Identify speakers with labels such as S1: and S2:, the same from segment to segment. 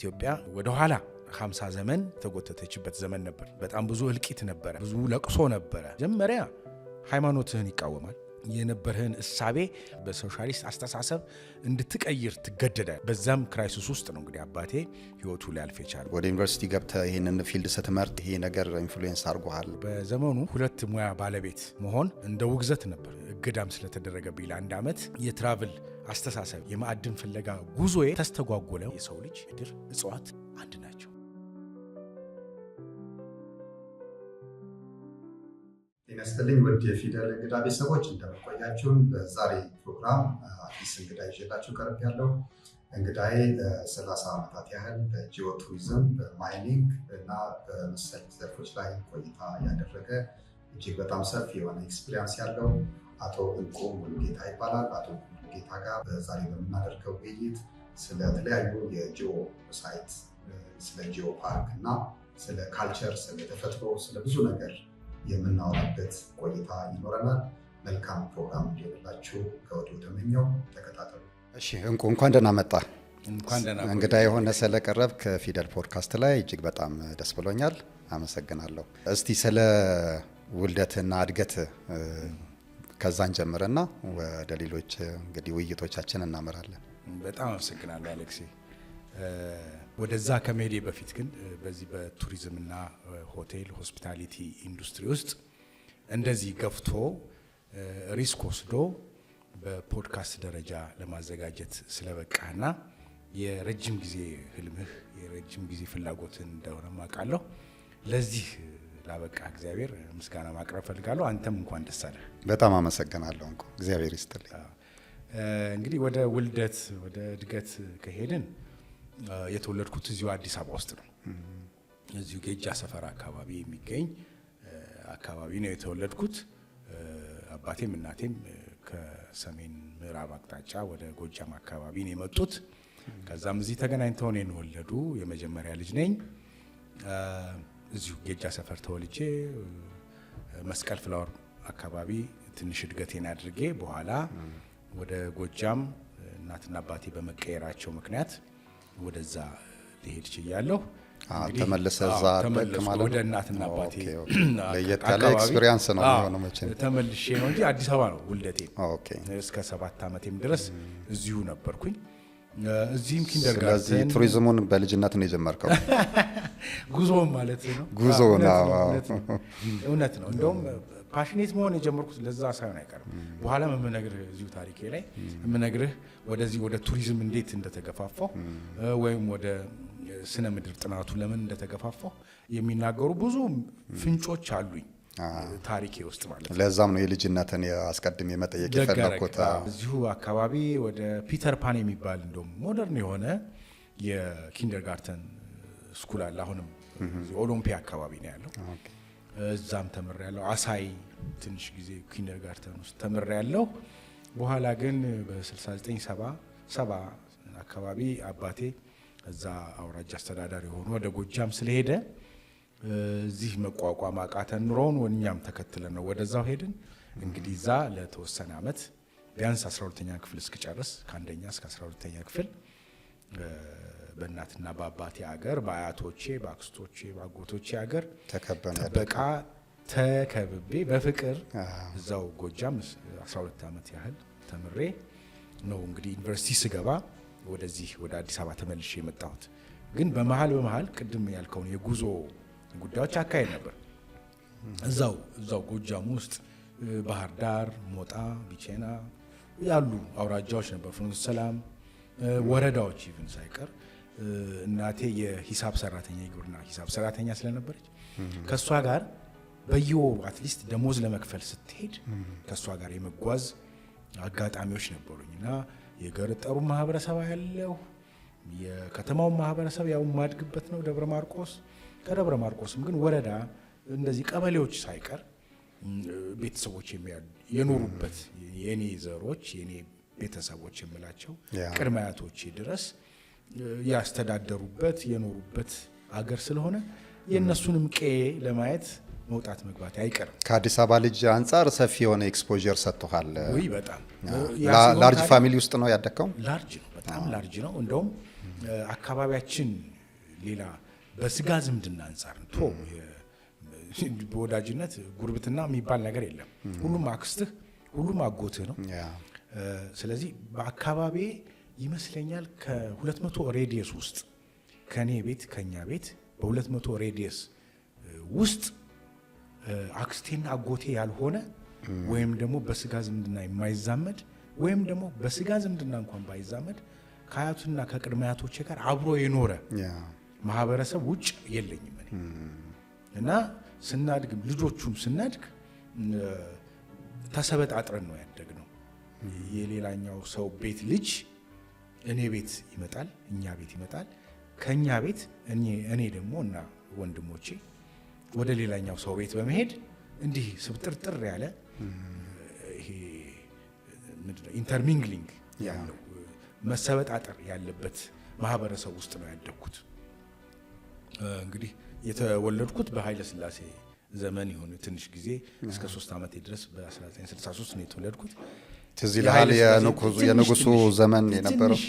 S1: ኢትዮጵያ ወደ ኋላ 50 ዘመን ተጎተተችበት ዘመን ነበር። በጣም ብዙ እልቂት ነበረ፣ ብዙ ለቅሶ ነበረ። መጀመሪያ ሃይማኖትህን ይቃወማል። የነበርህን እሳቤ በሶሻሊስት አስተሳሰብ እንድትቀይር ትገደዳል። በዛም ክራይሲስ ውስጥ ነው እንግዲህ አባቴ ህይወቱ ሊያልፍ የቻለው።
S2: ወደ ዩኒቨርሲቲ ገብተህ ይሄንን ፊልድ ስትመርጥ ይሄ ነገር ኢንፍሉዌንስ አድርጎሃል?
S1: በዘመኑ ሁለት ሙያ ባለቤት መሆን እንደ ውግዘት ነበር። እገዳም ስለተደረገብኝ ለአንድ ዓመት የትራቭል አስተሳሰብ የማዕድን ፍለጋ ጉዞዬ ተስተጓጎለ። የሰው ልጅ ምድር፣ እጽዋት አንድ ናቸው።
S3: ይነስተልኝ ወደ የፊደል እንግዳ ቤተሰቦች እንደምቆያችሁን በዛሬ ፕሮግራም አዲስ እንግዳ ይዤላችሁ ቀርብ ያለው እንግዳዬ ለ30 ዓመታት ያህል በጂኦ ቱሪዝም በማይኒንግ እና በመሰል ዘርፎች ላይ ቆይታ ያደረገ እጅግ በጣም ሰፊ የሆነ ኤክስፒሪየንስ ያለው አቶ እንቁ ሙሉጌታ ይባላል። አቶ ሙሉጌታ ጋር በዛሬ በምናደርገው ውይይት ስለተለያዩ የጂኦ ሳይት፣ ስለ ጂኦ ፓርክ እና ስለ ካልቸር፣ ስለ ተፈጥሮ፣ ስለ ብዙ ነገር የምናወራበት ቆይታ ይኖረናል። መልካም ፕሮግራም እንዲሆንላችሁ ከወዲሁ ተመኘው። ተከታተሉ።
S2: እሺ እንቁ፣ እንኳን ደህና መጣ።
S1: እንኳን ደህና
S2: እንግዳ የሆነ ስለቀረብ ከፊደል ፖድካስት ላይ እጅግ በጣም ደስ ብሎኛል። አመሰግናለሁ። እስቲ ስለ ውልደትና እድገት ከዛን ጀምረና ወደ ሌሎች እንግዲህ ውይይቶቻችን እናመራለን።
S1: በጣም አመሰግናለሁ አሌክሲ። ወደዛ ከመሄዴ በፊት ግን በዚህ በቱሪዝምና ሆቴል ሆስፒታሊቲ ኢንዱስትሪ ውስጥ እንደዚህ ገፍቶ ሪስክ ወስዶ በፖድካስት ደረጃ ለማዘጋጀት ስለበቃና የረጅም ጊዜ ህልምህ የረጅም ጊዜ ፍላጎትን እንደሆነ ማውቃለሁ። ለዚህ ላበቃ እግዚአብሔር ምስጋና ማቅረብ ፈልጋለሁ። አንተም እንኳን ደስ አለህ።
S2: በጣም አመሰግናለሁ እንቁ፣ እግዚአብሔር ይስጥልኝ።
S1: እንግዲህ ወደ ውልደት ወደ እድገት ከሄድን የተወለድኩት እዚሁ አዲስ አበባ ውስጥ ነው። እዚሁ ጌጃ ሰፈር አካባቢ የሚገኝ አካባቢ ነው የተወለድኩት። አባቴም እናቴም ከሰሜን ምዕራብ አቅጣጫ ወደ ጎጃም አካባቢ ነው የመጡት። ከዛም እዚህ ተገናኝተው ነው የወለዱ። የመጀመሪያ ልጅ ነኝ። እዚሁ ጌጃ ሰፈር ተወልጄ መስቀል ፍላወር አካባቢ ትንሽ እድገቴን አድርጌ በኋላ ወደ ጎጃም እናትና አባቴ በመቀየራቸው ምክንያት ወደዛ ልሄድ ችያለሁ።
S2: ተመልሰህ እዛ አደግክ ማለት ነው?
S1: ወደ እናትና አባቴ
S2: ለየት ያለ ኤክስፒሪየንስ ነው የሚሆነው። መቼ
S1: ተመልሼ ነው እንጂ አዲስ አበባ ነው ውልደቴ። እስከ 7 ዓመቴም ድረስ እዚሁ ነበርኩኝ። እዚህም ኪንደርጋርተን።
S2: ስለዚህ ቱሪዝሙን በልጅነት ነው የጀመርከው?
S1: ጉዞ ማለት ነው።
S2: ጉዞ ነው።
S1: እውነት ነው። እንደውም ፓሽኔት መሆን የጀመርኩት ለዛ ሳይሆን አይቀርም። በኋላ የምነግርህ እዚሁ ታሪኬ ላይ የምነግርህ ወደዚህ ወደ ቱሪዝም እንዴት እንደተገፋፋሁ ወይም ወደ ስነ ምድር ጥናቱ ለምን እንደተገፋፋሁ የሚናገሩ ብዙ ፍንጮች አሉኝ ታሪኬ ውስጥ ማለት ነው።
S2: ለዛም ነው የልጅነትን አስቀድሜ መጠየቅ የፈለኩት።
S1: እዚሁ አካባቢ ወደ ፒተር ፓን የሚባል እንደውም ሞደርን የሆነ የኪንደርጋርተን ስኩል አለ። አሁንም ኦሎምፒያ አካባቢ ነው ያለው። እዛም ተምሬያለሁ። አሳይ ትንሽ ጊዜ ኪንደርጋርተን ውስጥ ተምሬያለሁ። በኋላ ግን በ6970 አካባቢ አባቴ እዛ አውራጃ አስተዳዳሪ ሆኖ ወደ ጎጃም ስለሄደ እዚህ መቋቋም አቃተን ኑሮውን። ወኛም ተከትለን ነው ወደዛው ሄድን። እንግዲህ እዛ ለተወሰነ ዓመት ቢያንስ 12ኛ ክፍል እስክጨርስ ከአንደኛ እስከ 12ኛ ክፍል በእናትና በአባቴ አገር በአያቶቼ በአክስቶቼ በአጎቶቼ አገር ጥበቃ ተከብቤ በፍቅር እዛው ጎጃም 12 ዓመት ያህል ተምሬ ነው እንግዲህ ዩኒቨርሲቲ ስገባ ወደዚህ ወደ አዲስ አበባ ተመልሼ የመጣሁት። ግን በመሃል ቅድም ያልከውን የጉዞ ጉዳዮች አካሄድ ነበር። እዛው ጎጃም ውስጥ ባህር ዳር፣ ሞጣ፣ ቢቼና ያሉ አውራጃዎች ነበር፣ ፍኖተ ሰላም ወረዳዎች ኢቭን ሳይቀር። እናቴ የሂሳብ ሰራተኛ የግብርና ሂሳብ ሰራተኛ ስለነበረች ከሷ ጋር በየወሩ አትሊስት ደሞዝ ለመክፈል ስትሄድ ከሷ ጋር የመጓዝ አጋጣሚዎች ነበሩኝና የገጠሩ ማህበረሰብ ያለው የከተማው ማህበረሰብ ያው ማድግበት ነው ደብረ ማርቆስ። ከደብረ ማርቆስም ግን ወረዳ እንደዚህ ቀበሌዎች ሳይቀር ቤተሰቦች የኖሩበት የኔ ዘሮች የኔ ቤተሰቦች የምላቸው ቅድመ አያቶቼ ድረስ ያስተዳደሩበት የኖሩበት አገር ስለሆነ የነሱንም ቀዬ ለማየት መውጣት መግባት አይቀርም።
S2: ከአዲስ አበባ ልጅ አንጻር ሰፊ የሆነ ኤክስፖዠር ሰጥቷል።
S1: ወይ በጣም
S2: ላርጅ ፋሚሊ ውስጥ ነው ያደከው?
S1: ላርጅ ነው፣ በጣም ላርጅ ነው። እንደውም አካባቢያችን ሌላ በስጋ ዝምድና አንጻር ቶ በወዳጅነት ጉርብትና የሚባል ነገር የለም። ሁሉም አክስትህ፣ ሁሉም አጎትህ ነው። ስለዚህ በአካባቢ ይመስለኛል ከ200 ሬዲየስ ውስጥ ከኔ ቤት ከኛ ቤት በ200 ሬዲየስ ውስጥ አክስቴና አጎቴ ያልሆነ ወይም ደግሞ በስጋ ዝምድና የማይዛመድ ወይም ደግሞ በስጋ ዝምድና እንኳን ባይዛመድ ከአያቱና ከቅድመ አያቶቼ ጋር አብሮ የኖረ ማህበረሰብ ውጭ የለኝም እኔ። እና ስናድግ ልጆቹም ስናድግ ተሰበጣጥረን ነው ያደግነው። የሌላኛው ሰው ቤት ልጅ እኔ ቤት ይመጣል፣ እኛ ቤት ይመጣል። ከኛ ቤት እኔ ደግሞ እና ወንድሞቼ ወደ ሌላኛው ሰው ቤት በመሄድ እንዲህ ስብጥርጥር ያለ ይሄ ምንድነው ኢንተርሚንግሊንግ ያለው መሰበጣጠር ያለበት ማህበረሰብ ውስጥ ነው ያደግኩት። እንግዲህ የተወለድኩት በኃይለ ሥላሴ ዘመን ይሁን ትንሽ ጊዜ እስከ 3 ዓመት ድረስ በ1963 ነው የተወለድኩት።
S2: ትዝ ይልሃል የንጉሱ ዘመን የነበረው?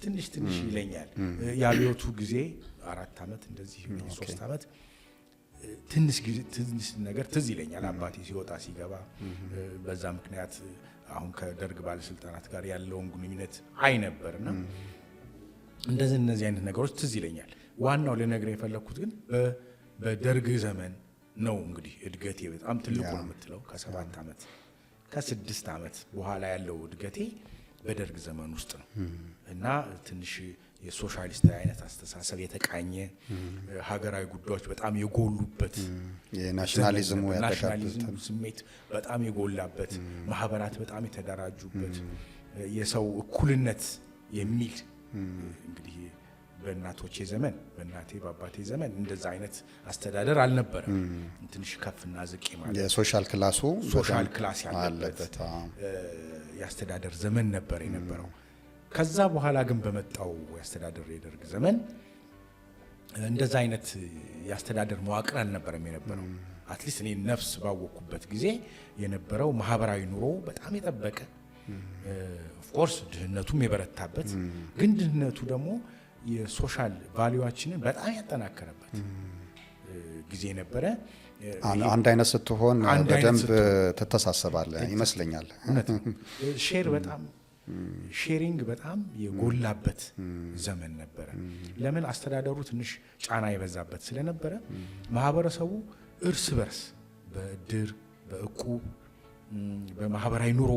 S1: ትንሽ ይለኛል። የአብዮቱ ጊዜ 4 ዓመት እንደዚህ 3 ዓመት ትንሽ ነገር ትዝ ይለኛል። አባቴ ሲወጣ ሲገባ በዛ ምክንያት አሁን ከደርግ ባለስልጣናት ጋር ያለውን ግንኙነት አይ ነበርና እነዚህ አይነት ነገሮች ትዝ ይለኛል። ዋናው ልነግርህ የፈለኩት ግን በደርግ ዘመን ነው እንግዲህ እድገቴ በጣም ትልቁ ነው የምትለው ከ7 ዓመት ከ6 ዓመት በኋላ ያለው እድገቴ በደርግ ዘመን ውስጥ ነው እና ትንሽ የሶሻሊስት አይነት አስተሳሰብ የተቃኘ ሀገራዊ ጉዳዮች በጣም የጎሉበት
S2: የናሽናሊዝሙ
S1: ስሜት በጣም የጎላበት ማህበራት በጣም የተደራጁበት የሰው እኩልነት የሚል እንግዲህ በእናቶቼ ዘመን በእናቴ በአባቴ ዘመን እንደዛ አይነት አስተዳደር አልነበረም። ትንሽ ከፍና ዝቅ ማለት
S2: የሶሻል ክላሱ
S1: ሶሻል ክላስ ያለበት የአስተዳደር ዘመን ነበር የነበረው። ከዛ በኋላ ግን በመጣው የአስተዳደር የደርግ ዘመን እንደዛ አይነት የአስተዳደር መዋቅር አልነበረም የነበረው። አትሊስት እኔ ነፍስ ባወቅኩበት ጊዜ የነበረው ማህበራዊ ኑሮ በጣም የጠበቀ ኦፍኮርስ ድህነቱም የበረታበት ግን ድህነቱ ደግሞ የሶሻል ቫልዩዋችንን በጣም ያጠናከረበት ጊዜ ነበረ።
S2: አንድ አይነት ስትሆን በደንብ ተተሳሰባለህ ይመስለኛል።
S1: ሼር በጣም ሼሪንግ በጣም የጎላበት ዘመን ነበረ። ለምን አስተዳደሩ ትንሽ ጫና የበዛበት ስለነበረ ማህበረሰቡ እርስ በርስ በእድር በእቁብ በማህበራዊ ኑሮ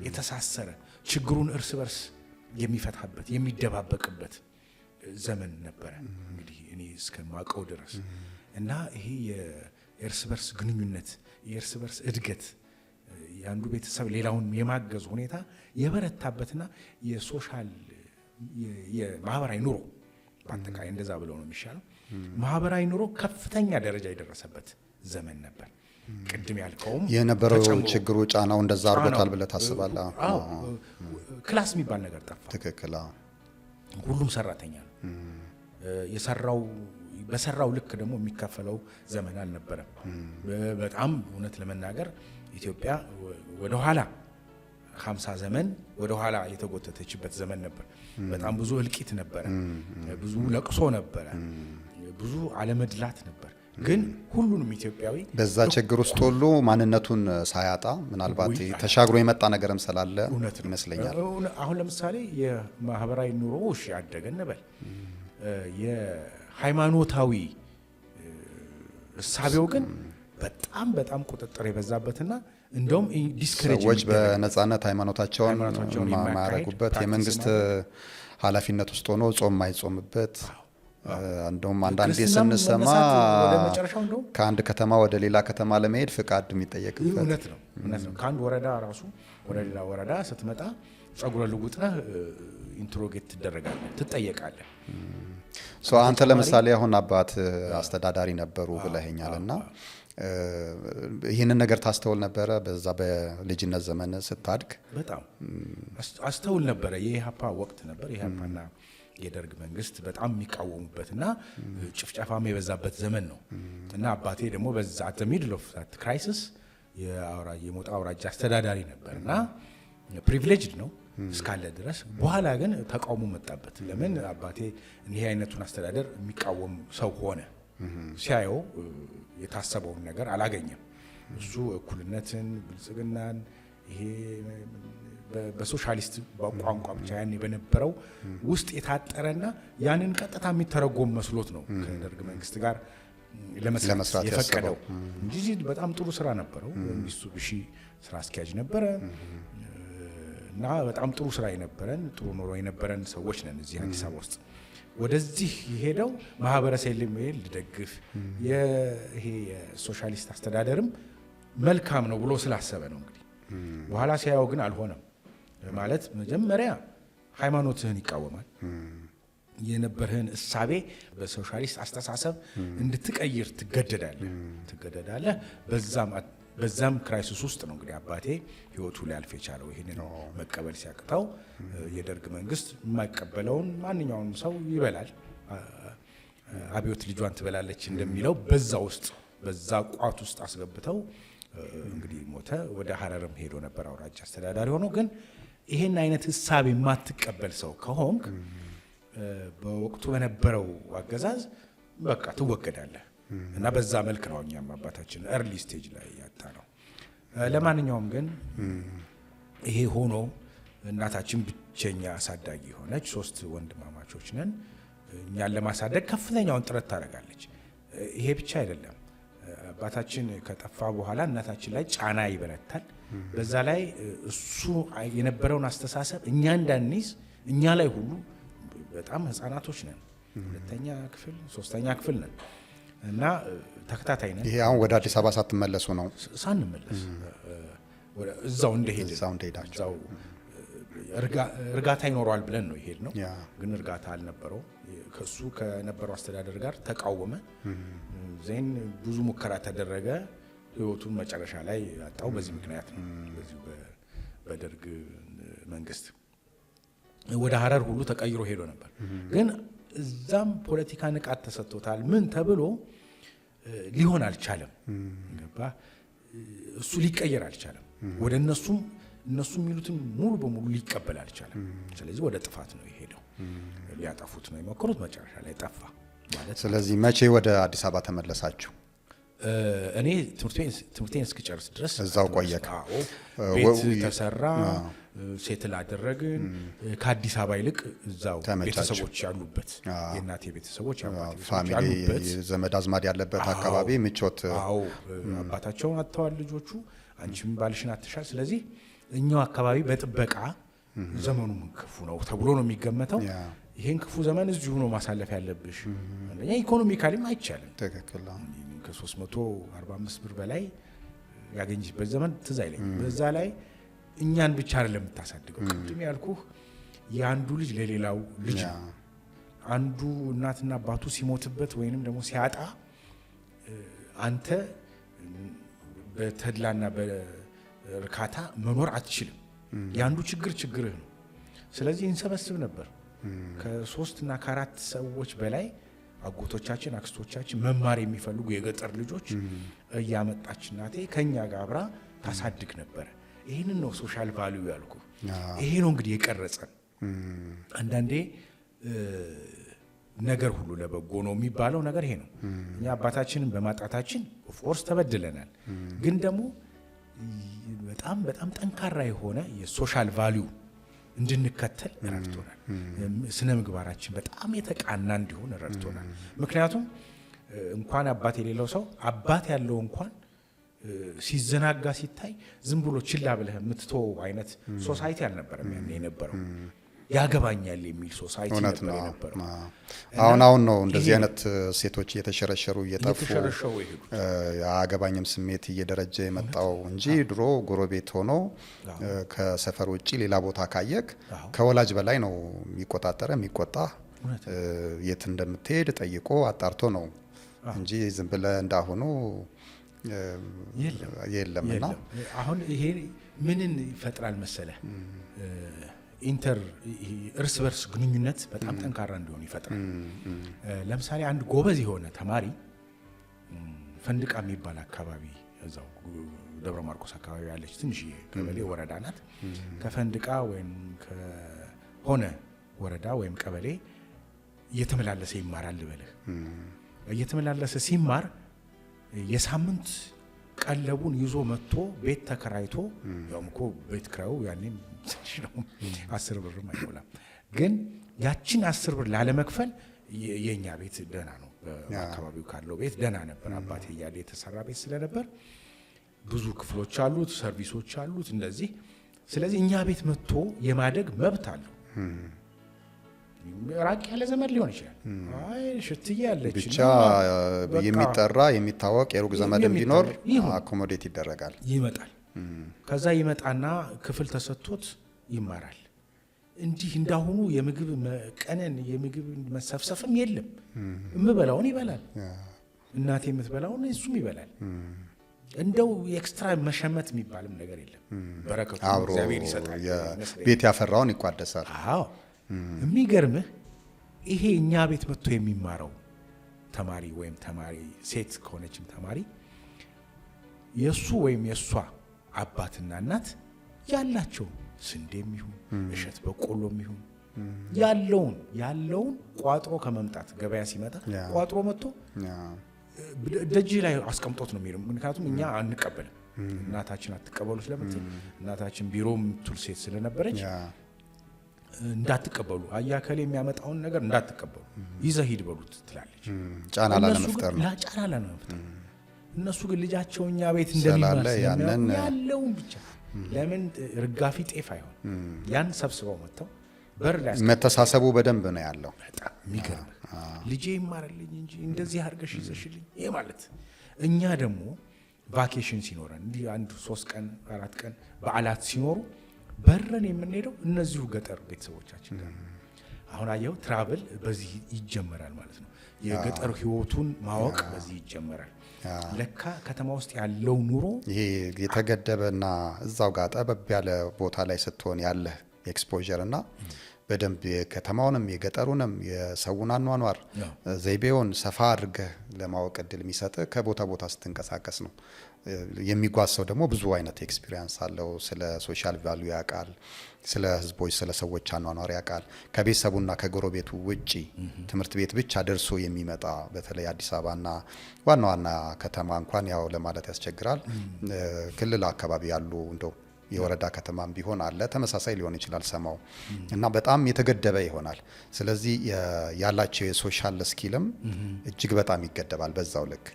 S1: የተሳሰረ ችግሩን እርስ በርስ የሚፈታበት የሚደባበቅበት ዘመን ነበረ እንግዲህ እኔ እስከማውቀው ድረስ እና ይሄ የእርስ በርስ ግንኙነት የእርስ በርስ እድገት የአንዱ ቤተሰብ ሌላውን የማገዝ ሁኔታ የበረታበትና የሶሻል የማህበራዊ ኑሮ በአጠቃላይ እንደዛ ብለው ነው የሚሻለው ማህበራዊ ኑሮ ከፍተኛ ደረጃ የደረሰበት ዘመን ነበር። ቅድም ያልከውም
S2: የነበረው ችግሩ ጫናው እንደዛ አድርጎታል ብለህ ታስባለህ?
S1: ክላስ የሚባል ነገር ጠፋ።
S2: ትክክል።
S1: ሁሉም ሰራተኛ ነው የሰራው በሰራው ልክ ደግሞ የሚከፈለው ዘመን አልነበረም። በጣም እውነት ለመናገር ኢትዮጵያ ወደ ኋላ 50 ዘመን ወደ ኋላ የተጎተተችበት ዘመን ነበር። በጣም ብዙ እልቂት ነበረ፣ ብዙ ለቅሶ ነበረ፣ ብዙ አለመድላት ነበር። ግን ሁሉንም ኢትዮጵያዊ
S2: በዛ ችግር ውስጥ ሁሉ ማንነቱን ሳያጣ ምናልባት ተሻግሮ የመጣ ነገርም ስላለ ይመስለኛል።
S1: አሁን ለምሳሌ የማህበራዊ ኑሮ እሺ ያደገ እንበል የሃይማኖታዊ እሳቤው ግን በጣም ቁጥጥር የበዛበትና እንደውም ዲስከሬጅ
S2: ሰዎች በነጻነት ሃይማኖታቸውን ማያረጉበት የመንግስት ኃላፊነት ውስጥ ሆኖ ጾም ማይጾምበት እንደውም አንዳንዴ ስንሰማ ከአንድ ከተማ ወደ ሌላ ከተማ ለመሄድ ፍቃድ የሚጠየቅበት
S1: እውነት ነው። ከአንድ ወረዳ ራሱ ወደ ሌላ ወረዳ ስትመጣ ጸጉረ ልውጥ ነህ ኢንትሮጌት ትደረጋለህ፣ ትጠየቃለህ።
S2: አንተ ለምሳሌ አሁን አባት አስተዳዳሪ ነበሩ ብለኸኛልና ይህንን ነገር ታስተውል ነበረ? በዛ በልጅነት ዘመን ስታድግ
S1: በጣም አስተውል ነበረ። የኢህአፓ ወቅት ነበር። የኢህአፓና የደርግ መንግስት በጣም የሚቃወሙበትና ጭፍጨፋም የበዛበት ዘመን ነው እና አባቴ ደግሞ በዛ ሚድል ኦፍ ዛት ክራይሲስ የሞጣ አውራጃ አስተዳዳሪ ነበርና ፕሪቪሌጅድ ነው። እስካለ ድረስ። በኋላ ግን ተቃውሞ መጣበት። ለምን አባቴ ይሄ አይነቱን አስተዳደር የሚቃወም ሰው ሆነ። ሲያየው የታሰበውን ነገር አላገኘም። እሱ እኩልነትን፣ ብልጽግናን ይሄ በሶሻሊስት ቋንቋ ብቻ ያኔ በነበረው ውስጥ የታጠረና ያንን ቀጥታ የሚተረጎም መስሎት ነው ከደርግ መንግስት ጋር ለመስራት የፈቀደው እንጂ በጣም ጥሩ ስራ ነበረው። ሚስቱቢሺ ስራ አስኪያጅ ነበረ እና በጣም ጥሩ ስራ የነበረን ጥሩ ኑሮ የነበረን ሰዎች ነን እዚህ አዲስ አበባ ውስጥ። ወደዚህ የሄደው ማህበረሰብ ልደግፍ ይሄ የሶሻሊስት አስተዳደርም መልካም ነው ብሎ ስላሰበ ነው። እንግዲህ በኋላ ሲያየው ግን አልሆነም። ማለት መጀመሪያ ሃይማኖትህን ይቃወማል። የነበርህን እሳቤ በሶሻሊስት አስተሳሰብ እንድትቀይር ትገደዳለህ። በዛም ክራይሲስ ውስጥ ነው እንግዲህ አባቴ ህይወቱ ሊያልፍ የቻለው። ይህንን መቀበል ሲያቅተው የደርግ መንግስት የማይቀበለውን ማንኛውንም ሰው ይበላል፣ አብዮት ልጇን ትበላለች እንደሚለው በዛ ቋት ውስጥ አስገብተው እንግዲህ ሞተ። ወደ ሀረርም ሄዶ ነበር አውራጃ አስተዳዳሪ ሆኖ። ግን ይሄን አይነት እሳቤ የማትቀበል ሰው ከሆንክ በወቅቱ በነበረው አገዛዝ በቃ ትወገዳለህ እና በዛ መልክ ነው እኛም አባታችን ኤርሊ ስቴጅ ላይ ያጣ ነው። ለማንኛውም ግን ይሄ ሆኖ እናታችን ብቸኛ አሳዳጊ ሆነች። 3 ወንድማማቾች ነን። እኛን ለማሳደግ ከፍተኛውን ጥረት ታደርጋለች። ይሄ ብቻ አይደለም። አባታችን ከጠፋ በኋላ እናታችን ላይ ጫና ይበረታል። በዛ ላይ እሱ የነበረውን አስተሳሰብ እኛ እንዳንይዝ እኛ ላይ ሁሉ በጣም ህፃናቶች ነን። 2ኛ ክፍል 3ኛ ክፍል ነን እና ተከታታይ ነን።
S2: ይሄ አሁን ወደ አዲስ አበባ ሳትመለሱ ነው?
S1: ሳንመለስ እዛው እንደሄዳችሁ እርጋታ ይኖረዋል ብለን ነው ይሄድ ነው። ግን እርጋታ አልነበረው። ከሱ ከነበረው አስተዳደር ጋር ተቃወመ። ዜን ብዙ ሙከራ ተደረገ። ህይወቱን መጨረሻ ላይ ያጣው በዚህ ምክንያት ነው። በዚህ በደርግ መንግስት ወደ ሀረር ሁሉ ተቀይሮ ሄዶ ነበር። ግን እዛም ፖለቲካ ንቃት ተሰጥቶታል። ምን ተብሎ ሊሆን አልቻለም። ገባ? እሱ ሊቀየር አልቻለም። ወደ እነሱ የሚሉትን ሙሉ በሙሉ ሊቀበል አልቻለም። ስለዚህ ወደ ጥፋት ነው የሄደው። ሊያጠፉት ነው የሞከሩት። መጨረሻ ላይ ጠፋ ማለት።
S2: ስለዚህ መቼ ወደ አዲስ አበባ ተመለሳችሁ?
S1: እኔ ትምህርቴን እስክጨርስ ድረስ
S2: እዛው ቆየክ?
S1: ቤት ተሰራ፣ ሴትል አደረግን። ከአዲስ አበባ ይልቅ እዛው ቤተሰቦች ያሉበት የእናቴ ቤተሰቦች
S2: ፋሚሊ ዘመድ አዝማድ ያለበት አካባቢ ምቾት።
S1: አባታቸውን አጥተዋል ልጆቹ። አንቺም ባልሽን አትሻል። ስለዚህ እኛው አካባቢ በጥበቃ ዘመኑ ክፉ ነው ተብሎ ነው የሚገመተው። ይሄን ክፉ ዘመን እዚሁ ነው ማሳለፍ ያለብሽ። አንደኛ ኢኮኖሚካሊም አይቻልም።
S2: ትክክል።
S1: ከ345 ብር በላይ ያገኝበት ዘመን ትዝ አይለኝም። በዛ ላይ እኛን ብቻ አይደለም የምታሳድገው። ቅድም ያልኩህ የአንዱ ልጅ ለሌላው ልጅ አንዱ እናትና አባቱ ሲሞትበት ወይንም ደግሞ ሲያጣ አንተ በተድላና በእርካታ መኖር አትችልም። የአንዱ ችግርህ ነው። ስለዚህ እንሰበስብ ነበር። ከ3 እና ከ4 ሰዎች በላይ አጎቶቻችን፣ አክስቶቻችን መማር የሚፈልጉ የገጠር ልጆች እያመጣች እናቴ ከኛ ጋር አብራ ታሳድግ ነበር። ይህንን ነው ሶሻል ቫልዩ ያልኩ። ይሄ ነው እንግዲህ የቀረጸን። አንዳንዴ ነገር ሁሉ ለበጎ ነው የሚባለው ነገር ይሄ ነው። እኛ አባታችንን በማጣታችን ኦፍኮርስ ተበድለናል። ግን ደግሞ በጣም በጣም ጠንካራ የሆነ የሶሻል ቫልዩ እንድንከተል ረድቶናል። ስነ ምግባራችን በጣም የተቃና እንዲሆን ረድቶናል። ምክንያቱም እንኳን አባት የሌለው ሰው አባት ያለው እንኳን ሲዘናጋ ሲታይ ዝም ብሎ ችላ ብለህ የምትተው አይነት ሶሳይቲ አልነበረም ያኔ የነበረው። ያገባኛል የሚል ሶሳይቲ ነበር የነበረው።
S2: አሁን ነው እንደዚህ አይነት ሴቶች እየተሸረሸሩ እየጠፉ የአገባኝም ስሜት እየደረጀ የመጣው እንጂ ድሮ ጎረቤት ሆኖ ከሰፈር ውጪ ሌላ ቦታ ካየክ ከወላጅ በላይ ነው የሚቆጣጠረ የሚቆጣ። የት እንደምትሄድ ጠይቆ አጣርቶ ነው እንጂ ዝም ብለህ እንዳሁኑ የለምና
S1: አሁን ይሄ ምንን ይፈጥራል መሰለህ? እርስ በርስ ግንኙነት በጣም ጠንካራ እንዲሆን ይፈጥራል። ለምሳሌ አንድ ጎበዝ የሆነ ተማሪ ፈንድቃ የሚባል አካባቢ እዛው ደብረ ማርቆስ አካባቢ ያለች ትንሽ ቀበሌ ወረዳ ናት። ከፈንድቃ ወይም ከሆነ ወረዳ ወይም ቀበሌ እየተመላለሰ ይማራል ልበልህ። እየተመላለሰ ሲማር የሳምንት ቀለቡን ይዞ መጥቶ ቤት ተከራይቶ ያውም እኮ ቤት ክራዩ ያኔ ትንሽ ነው 10 ብርም አይሞላም። ግን ያችን 10 ብር ላለመክፈል የኛ ቤት ደህና ነው፣ በአካባቢው ካለው ቤት ደህና ነበር። አባቴ እያለ የተሰራ ቤት ስለነበር ብዙ ክፍሎች አሉት፣ ሰርቪሶች አሉት እንደዚህ። ስለዚህ እኛ ቤት መጥቶ የማደግ መብት አለው። ራቅ ያለ ዘመድ ሊሆን ይችላል። አይ ሽትዬ ያለች
S2: ብቻ የሚጠራ የሚታወቅ የሩቅ ዘመድም ቢኖር አኮሞዴት ይደረጋል፣
S1: ይመጣል። ከዛ ይመጣና ክፍል ተሰጥቶት ይማራል። እንዲህ እንዳሁኑ የምግብ ቀነን የምግብ መሰፍሰፍም የለም። የምበላውን ይበላል፣ እናቴ የምትበላውን እሱም ይበላል። እንደው ኤክስትራ መሸመት የሚባልም ነገር የለም። በረከቱ እግዚአብሔር ይሰጣል።
S2: ቤት ያፈራውን ይቋደሳል።
S1: አዎ የሚገርምህ ይሄ እኛ ቤት መጥቶ የሚማረው ተማሪ ወይም ተማሪ ሴት ከሆነችም ተማሪ የሱ ወይም የሷ አባትና እናት ያላቸው ስንዴም ይሁን እሸት በቆሎም ይሁን ያለውን ቋጥሮ ከመምጣት ገበያ ሲመጣ ቋጥሮ መጥቶ ደጅ ላይ አስቀምጦት ነው የሚለው። ምክንያቱም እኛ አንቀበልም፣ እናታችን አትቀበሉ ስለምትል እናታችን ቢሮ የምትውል ሴት ስለነበረች እንዳትቀበሉ አያከለ የሚያመጣውን ነገር እንዳትቀበሉ ይዘህ ሂድ በሉት ትላለች።
S2: ጫና ላለመፍጠር ነው።
S1: ጫና ላለመፍጠር እነሱ ግን ልጃቸው እኛ ቤት እንደሚማር ያለውን ብቻ ለምን ርጋፊ ጤፍ አይሆን ያን ሰብስበው መጥተው በር ላይ
S2: መተሳሰቡ በደንብ ነው ያለው።
S1: በጣም የሚገርም ልጄ ይማርልኝ እንጂ እንደዚህ አድርገሽ ይዘሽልኝ ይሄ ማለት። እኛ ደግሞ ቫኬሽን ሲኖረን እንዲህ 1 3 ቀን 4 ቀን በዓላት ሲኖሩ በረን የምንሄደው እነዚሁ ገጠር ቤተሰቦቻችን ጋር። አሁን አየው ትራቭል በዚህ ይጀመራል ማለት ነው። የገጠር ህይወቱን ማወቅ በዚህ ይጀመራል። ለካ ከተማ ውስጥ ያለው ኑሮ
S2: ይሄ የተገደበና እዛው ጋር ጠበብ ያለ ቦታ ላይ ስትሆን ያለ ኤክስፖዠር እና በደንብ የከተማውንም የገጠሩንም የሰውን አኗኗር ዘይቤውን ሰፋ አድርገህ ለማወቅ እድል የሚሰጥ ከቦታ ቦታ ስትንቀሳቀስ ነው። የሚጓዝ ሰው ደግሞ ብዙ አይነት ኤክስፒሪየንስ አለው። ስለ ሶሻል ቫልዩ ያውቃል፣ ስለ ህዝቦች ስለ ሰዎች አኗኗር ያውቃል። ከቤተሰቡና ከጎረቤቱ ውጪ ትምህርት ቤት ብቻ ደርሶ የሚመጣ በተለይ አዲስ አበባና ዋና ዋና ከተማ እንኳን ያው ለማለት ያስቸግራል። ክልል አካባቢ ያሉ እንደው የወረዳ ከተማም ቢሆን አለ ተመሳሳይ ሊሆን ይችላል ሰማው እና በጣም የተገደበ ይሆናል። ስለዚህ ያላቸው የሶሻል ስኪልም እጅግ በጣም ይገደባል በዛው ልክ።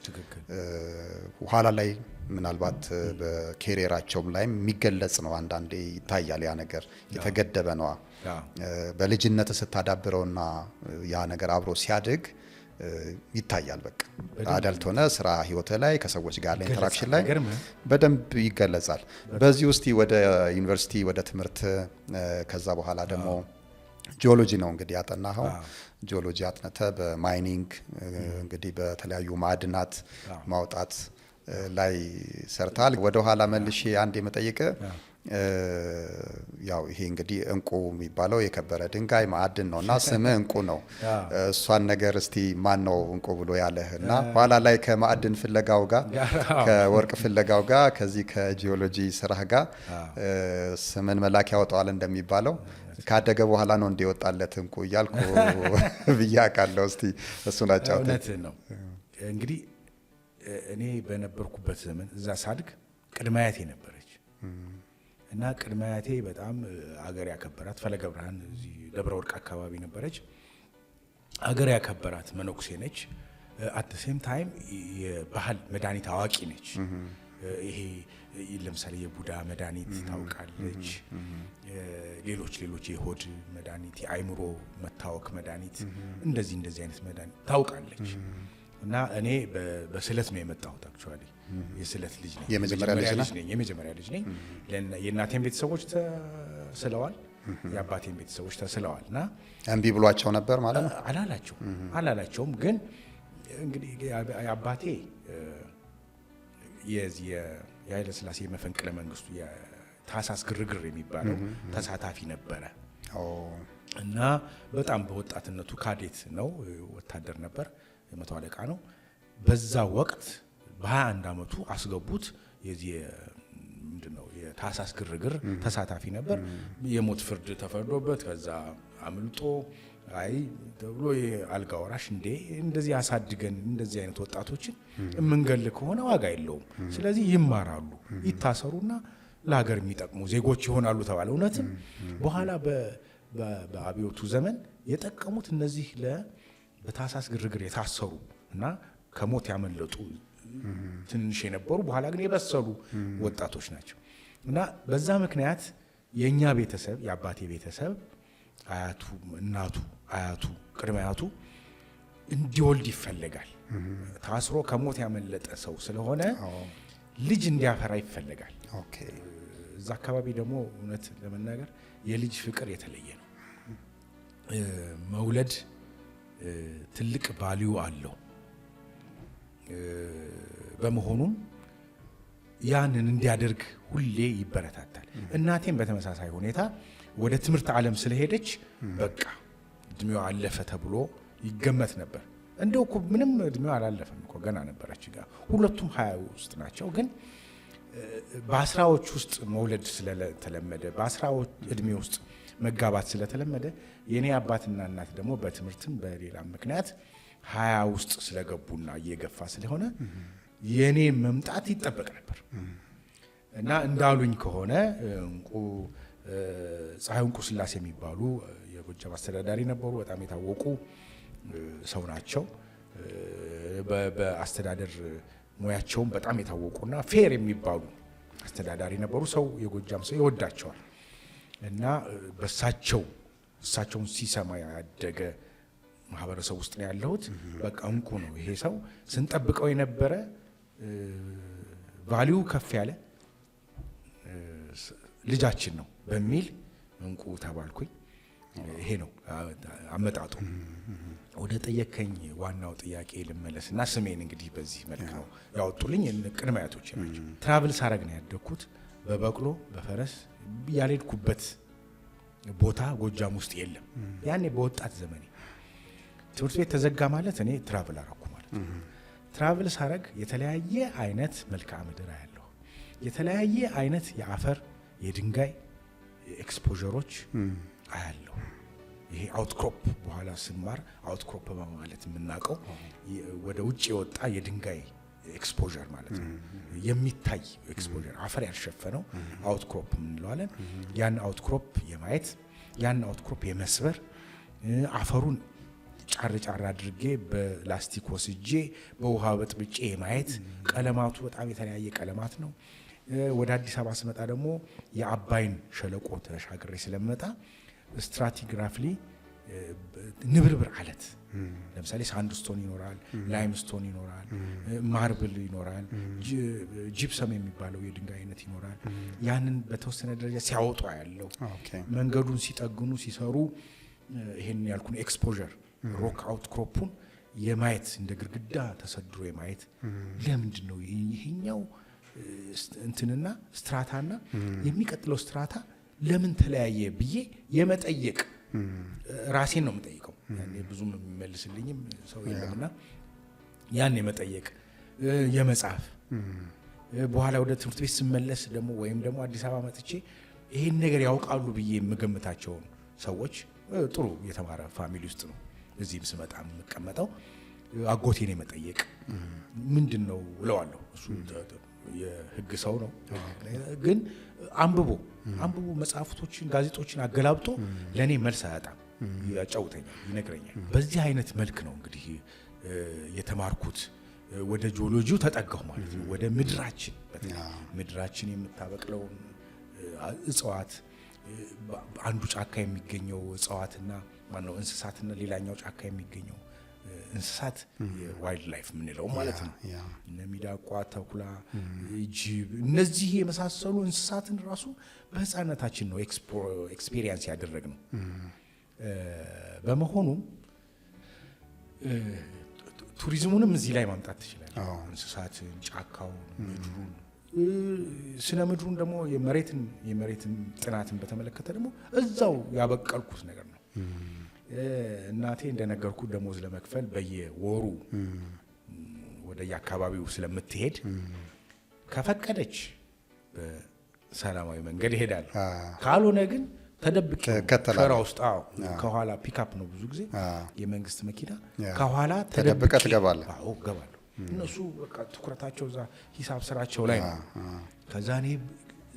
S2: ኋላ ላይ ምናልባት በኬሪየራቸውም ላይ የሚገለጽ ነው። አንዳንዴ ይታያል ያ ነገር የተገደበ ነው። በልጅነት ስታዳብረውና ያ ነገር አብሮ ሲያድግ ይታያል። በቃ አዳልት ሆነ ስራ ህይወት ላይ ከሰዎች ጋር ኢንተራክሽን ላይ በደንብ ይገለጻል። በዚህ ውስጥ ወደ ዩኒቨርሲቲ ወደ ትምህርት ከዛ በኋላ ደግሞ ጂኦሎጂ ነው እንግዲህ ያጠናኸው። ጂኦሎጂ አጥነተ በማይኒንግ እንግዲህ በተለያዩ ማዕድናት ማውጣት ላይ ሰርታል። ወደ ኋላ መልሼ አንድ የመጠየቅ ያው ይሄ እንግዲህ እንቁ የሚባለው የከበረ ድንጋይ ማዕድን ነውና ስምህ እንቁ ነው። እሷን ነገር እስቲ ማን ነው እንቁ ብሎ ያለህ? እና ኋላ ላይ ከማዕድን ፍለጋው ጋር ከወርቅ ፍለጋው ጋር ከዚህ ከጂኦሎጂ ስራህ ጋር ስምን መላክ ያወጣዋል እንደሚባለው ካደገ በኋላ ነው እንዲወጣለት እንቁ እያልኩ ብያቃለሁ። እስቲ እሱን አጫውተኝ።
S1: እውነት ነው እንግዲህ እኔ በነበርኩበት ዘመን እዛ ሳድግ ቅድመ አያቴ ነበረች እና ቅድመ አያቴ በጣም አገር ያከበራት ፈለገ ብርሃን እዚህ ደብረ ወርቅ አካባቢ ነበረች። አገር ያከበራት መነኩሴ ነች። አት ሴም ታይም የባህል መድኃኒት አዋቂ ነች። ይሄ ለምሳሌ የቡዳ መድኃኒት ታውቃለች። ሌሎች የሆድ መድኃኒት፣ የአይምሮ መታወክ መድኃኒት እንደዚህ አይነት መድኃኒት ታውቃለች። እና እኔ በስለት ነው የመጣሁት። አክቹአሊ የስለት ልጅ ነኝ። የመጀመሪያ ልጅ ነኝ። የእናቴን ቤተሰቦች ተስለዋል፣ የአባቴን ቤተሰቦች ተስለዋል። እና
S2: እምቢ ብሏቸው ነበር ማለት ነው?
S1: አላላቸውም። ግን እንግዲህ አባቴ የኃይለ ሥላሴ መፈንቅለ መንግስቱ የታህሳስ ግርግር የሚባለው ተሳታፊ ነበረ እና በጣም በወጣትነቱ ካዴት ነው፣ ወታደር ነበር፣ የመቶ አለቃ ነው። በዛ ወቅት በ21 አመቱ አስገቡት። የዚህ ምንድነው የታሳስ ግርግር ተሳታፊ ነበር። የሞት ፍርድ ተፈርዶበት ከዛ አምልጦ አይ ተብሎ የአልጋ ወራሽ እንደዚህ አሳድገን እንደዚህ አይነት ወጣቶችን እምንገል ከሆነ ዋጋ የለውም፣ ስለዚህ ይማራሉ፣ ይታሰሩና ለሀገር የሚጠቅሙ ዜጎች ይሆናሉ ተባለ። እውነትም በኋላ በአብዮቱ ዘመን የጠቀሙት እነዚህ በታሳስ ግርግር የታሰሩ እና ከሞት ያመለጡ ትንሽ የነበሩ በኋላ ግን የበሰሉ ወጣቶች ናቸው። እና በዛ ምክንያት የኛ ቤተሰብ የአባቴ ቤተሰብ አያቱ፣ እናቱ፣ አያቱ፣ ቅድመ አያቱ እንዲወልድ ይፈልጋል። ታስሮ ከሞት ያመለጠ ሰው ስለሆነ ልጅ እንዲያፈራ ይፈልጋል። እዛ አካባቢ ደግሞ እውነት ለመናገር የልጅ ፍቅር የተለየ ነው። መውለድ ትልቅ ቫልዩ አለው። በመሆኑም ያንን እንዲያደርግ ሁሌ ይበረታታል። እናቴም በተመሳሳይ ሁኔታ ወደ ትምህርት ዓለም ስለሄደች በቃ እድሜዋ አለፈ ተብሎ ይገመት ነበር። እንደው እኮ ምንም እድሜዋ አላለፈም እኮ ገና ነበረች። ሁለቱም 20 ውስጥ ናቸው። ግን በአስራዎች ውስጥ መውለድ ስለተለመደ በአስራዎች እድሜ ውስጥ መጋባት ስለተለመደ የኔ አባትና እናት ደግሞ በትምህርትም በሌላ ምክንያት 20 ውስጥ ስለገቡና እየገፋ ስለሆነ የኔ መምጣት ይጠበቅ ነበር እና እንዳሉኝ ከሆነ ፀሐይ እንቁ ስላሴ የሚባሉ የጎጃም አስተዳዳሪ ነበሩ። በጣም የታወቁ ሰው ናቸው። በአስተዳደር ሙያቸውም በጣም የታወቁና ፌር የሚባሉ አስተዳዳሪ ነበሩ። ሰው የጎጃም ሰው ይወዳቸዋል እና እሳቸውን ሲሰማ ያደገ ማህበረሰብ ውስጥ ነው ያለሁት። በቃ እንቁ ነው ይሄ ሰው፣ ስንጠብቀው የነበረ ቫልዩ ከፍ ያለ ልጃችን ነው በሚል እንቁ ተባልኩኝ። ይሄ ነው አመጣጡ። ወደ ጠየከኝ ዋናው ጥያቄ ልመለስና ስሜን እንግዲህ በዚህ መልክ ነው ያወጡልኝ ቅድመ አያቶቼ ናቸው። ትራቭል ሳረግ ነው ያደግኩት። በበቅሎ በፈረስ ያልሄድኩበት ቦታ ጎጃም ውስጥ የለም። ያኔ በወጣት ዘመኔ ትምህርት ቤት ተዘጋ ማለት እኔ ትራቭል አረኩ ማለት ነው። ትራቭል ሳረግ የተለያየ አይነት መልክዓ ምድር ያለው የተለያየ አይነት የአፈር የድንጋይ ኤክስፖዠሮች አያለሁ። ይሄ አውትክሮፕ በኋላ ስማር አውትክሮፕ በማለት የምናውቀው ወደ ውጭ የወጣ የድንጋይ ኤክስፖዠር ማለት ነው። የሚታይ ኤክስፖዠር አፈር ያልሸፈነው አውትክሮፕ እንለዋለን። ያን አውትክሮፕ የማየት ያን አውትክሮፕ የመስበር አፈሩን ጫር አድርጌ በላስቲክ ወስጄ በውሃ በጥብጬ የማየት ቀለማቱ በጣም የተለያየ ቀለማት ነው። ወደ አዲስ አበባ ስመጣ ደግሞ የአባይን ሸለቆ ተሻግሬ ስለመጣ ስትራቲግራፊሊ ንብርብር አለት ለምሳሌ ሳንድስቶን ይኖራል፣ ላይምስቶን ይኖራል፣ ማርብል ይኖራል፣ ጂፕሰም የሚባለው የድንጋይ አይነት ይኖራል። ያንን በተወሰነ ደረጃ ሲያወጡ ያለው መንገዱን ሲጠግኑ ሲሰሩ ይሄን ያልኩን ኤክስፖዠር ሮክ አውትክሮፑን የማየት እንደ ግድግዳ ተሰድሮ የማየት ለምንድን ነው ይሄኛው እንትንና ስትራታና የሚቀጥለው ስትራታ ለምን ተለያየ ብዬ የመጠየቅ ራሴን ነው የምጠይቀው። ያኔ ብዙም የሚመልስልኝም ሰው የለምና ያን የመጠየቅ የመጻፍ በኋላ ወደ ትምህርት ቤት ስመለስ ደግሞ ወይም ደግሞ አዲስ አበባ መጥቼ ይሄን ነገር ያውቃሉ ብዬ የምገምታቸውን ሰዎች ጥሩ የተማረ ፋሚሊ ውስጥ ነው እዚህም ስመጣ የምቀመጠው አጎቴን የመጠየቅ ምንድነው ብለዋለሁ። እሱ የህግ ሰው ነው፣ ግን አንብቦ መጽሐፍቶችን ጋዜጦችን አገላብጦ ለኔ መልስ አያጣም፣ ያጫውተኛል፣ ይነግረኛል። በዚህ አይነት መልክ ነው እንግዲህ የተማርኩት። ወደ ጂኦሎጂው ተጠጋሁ ማለት ነው። ወደ ምድራችን የምታበቅለውን እጽዋት አንዱ ጫካ የሚገኘው እጽዋትና ማነው እንስሳትና ሌላኛው ጫካ የሚገኘው እንስሳት የዋይልድ ላይፍ የምንለው ማለት ነው። እነ ሚዳቋ፣ ተኩላ፣ ጅብ እነዚህ የመሳሰሉ እንስሳትን ራሱ በህፃነታችን ነው ኤክስፔሪየንስ ያደረግነው። በመሆኑም ቱሪዝሙንም እዚህ ላይ ማምጣት ትችላለህ። እንስሳትን፣ ጫካውን፣ ምድሩን፣ ስነ ምድሩን ደግሞ የመሬትን ጥናትን በተመለከተ ደግሞ እዛው ያበቀልኩት ነገር ነው። እናቴ እንደነገርኩ ደሞዝ ለመክፈል በየወሩ ወደ የአካባቢው ስለምትሄድ ከፈቀደች በሰላማዊ መንገድ ይሄዳል። ካልሆነ ግን ተደብቄ ሸራ ውስጥ ከኋላ ፒክአፕ ነው ብዙ ጊዜ የመንግስት መኪና ከኋላ ተደብቄ
S2: ትገባለህ።
S1: ገባለሁ። እነሱ በቃ ትኩረታቸው እዛ ሂሳብ ስራቸው ላይ ነው። ከዛ እኔ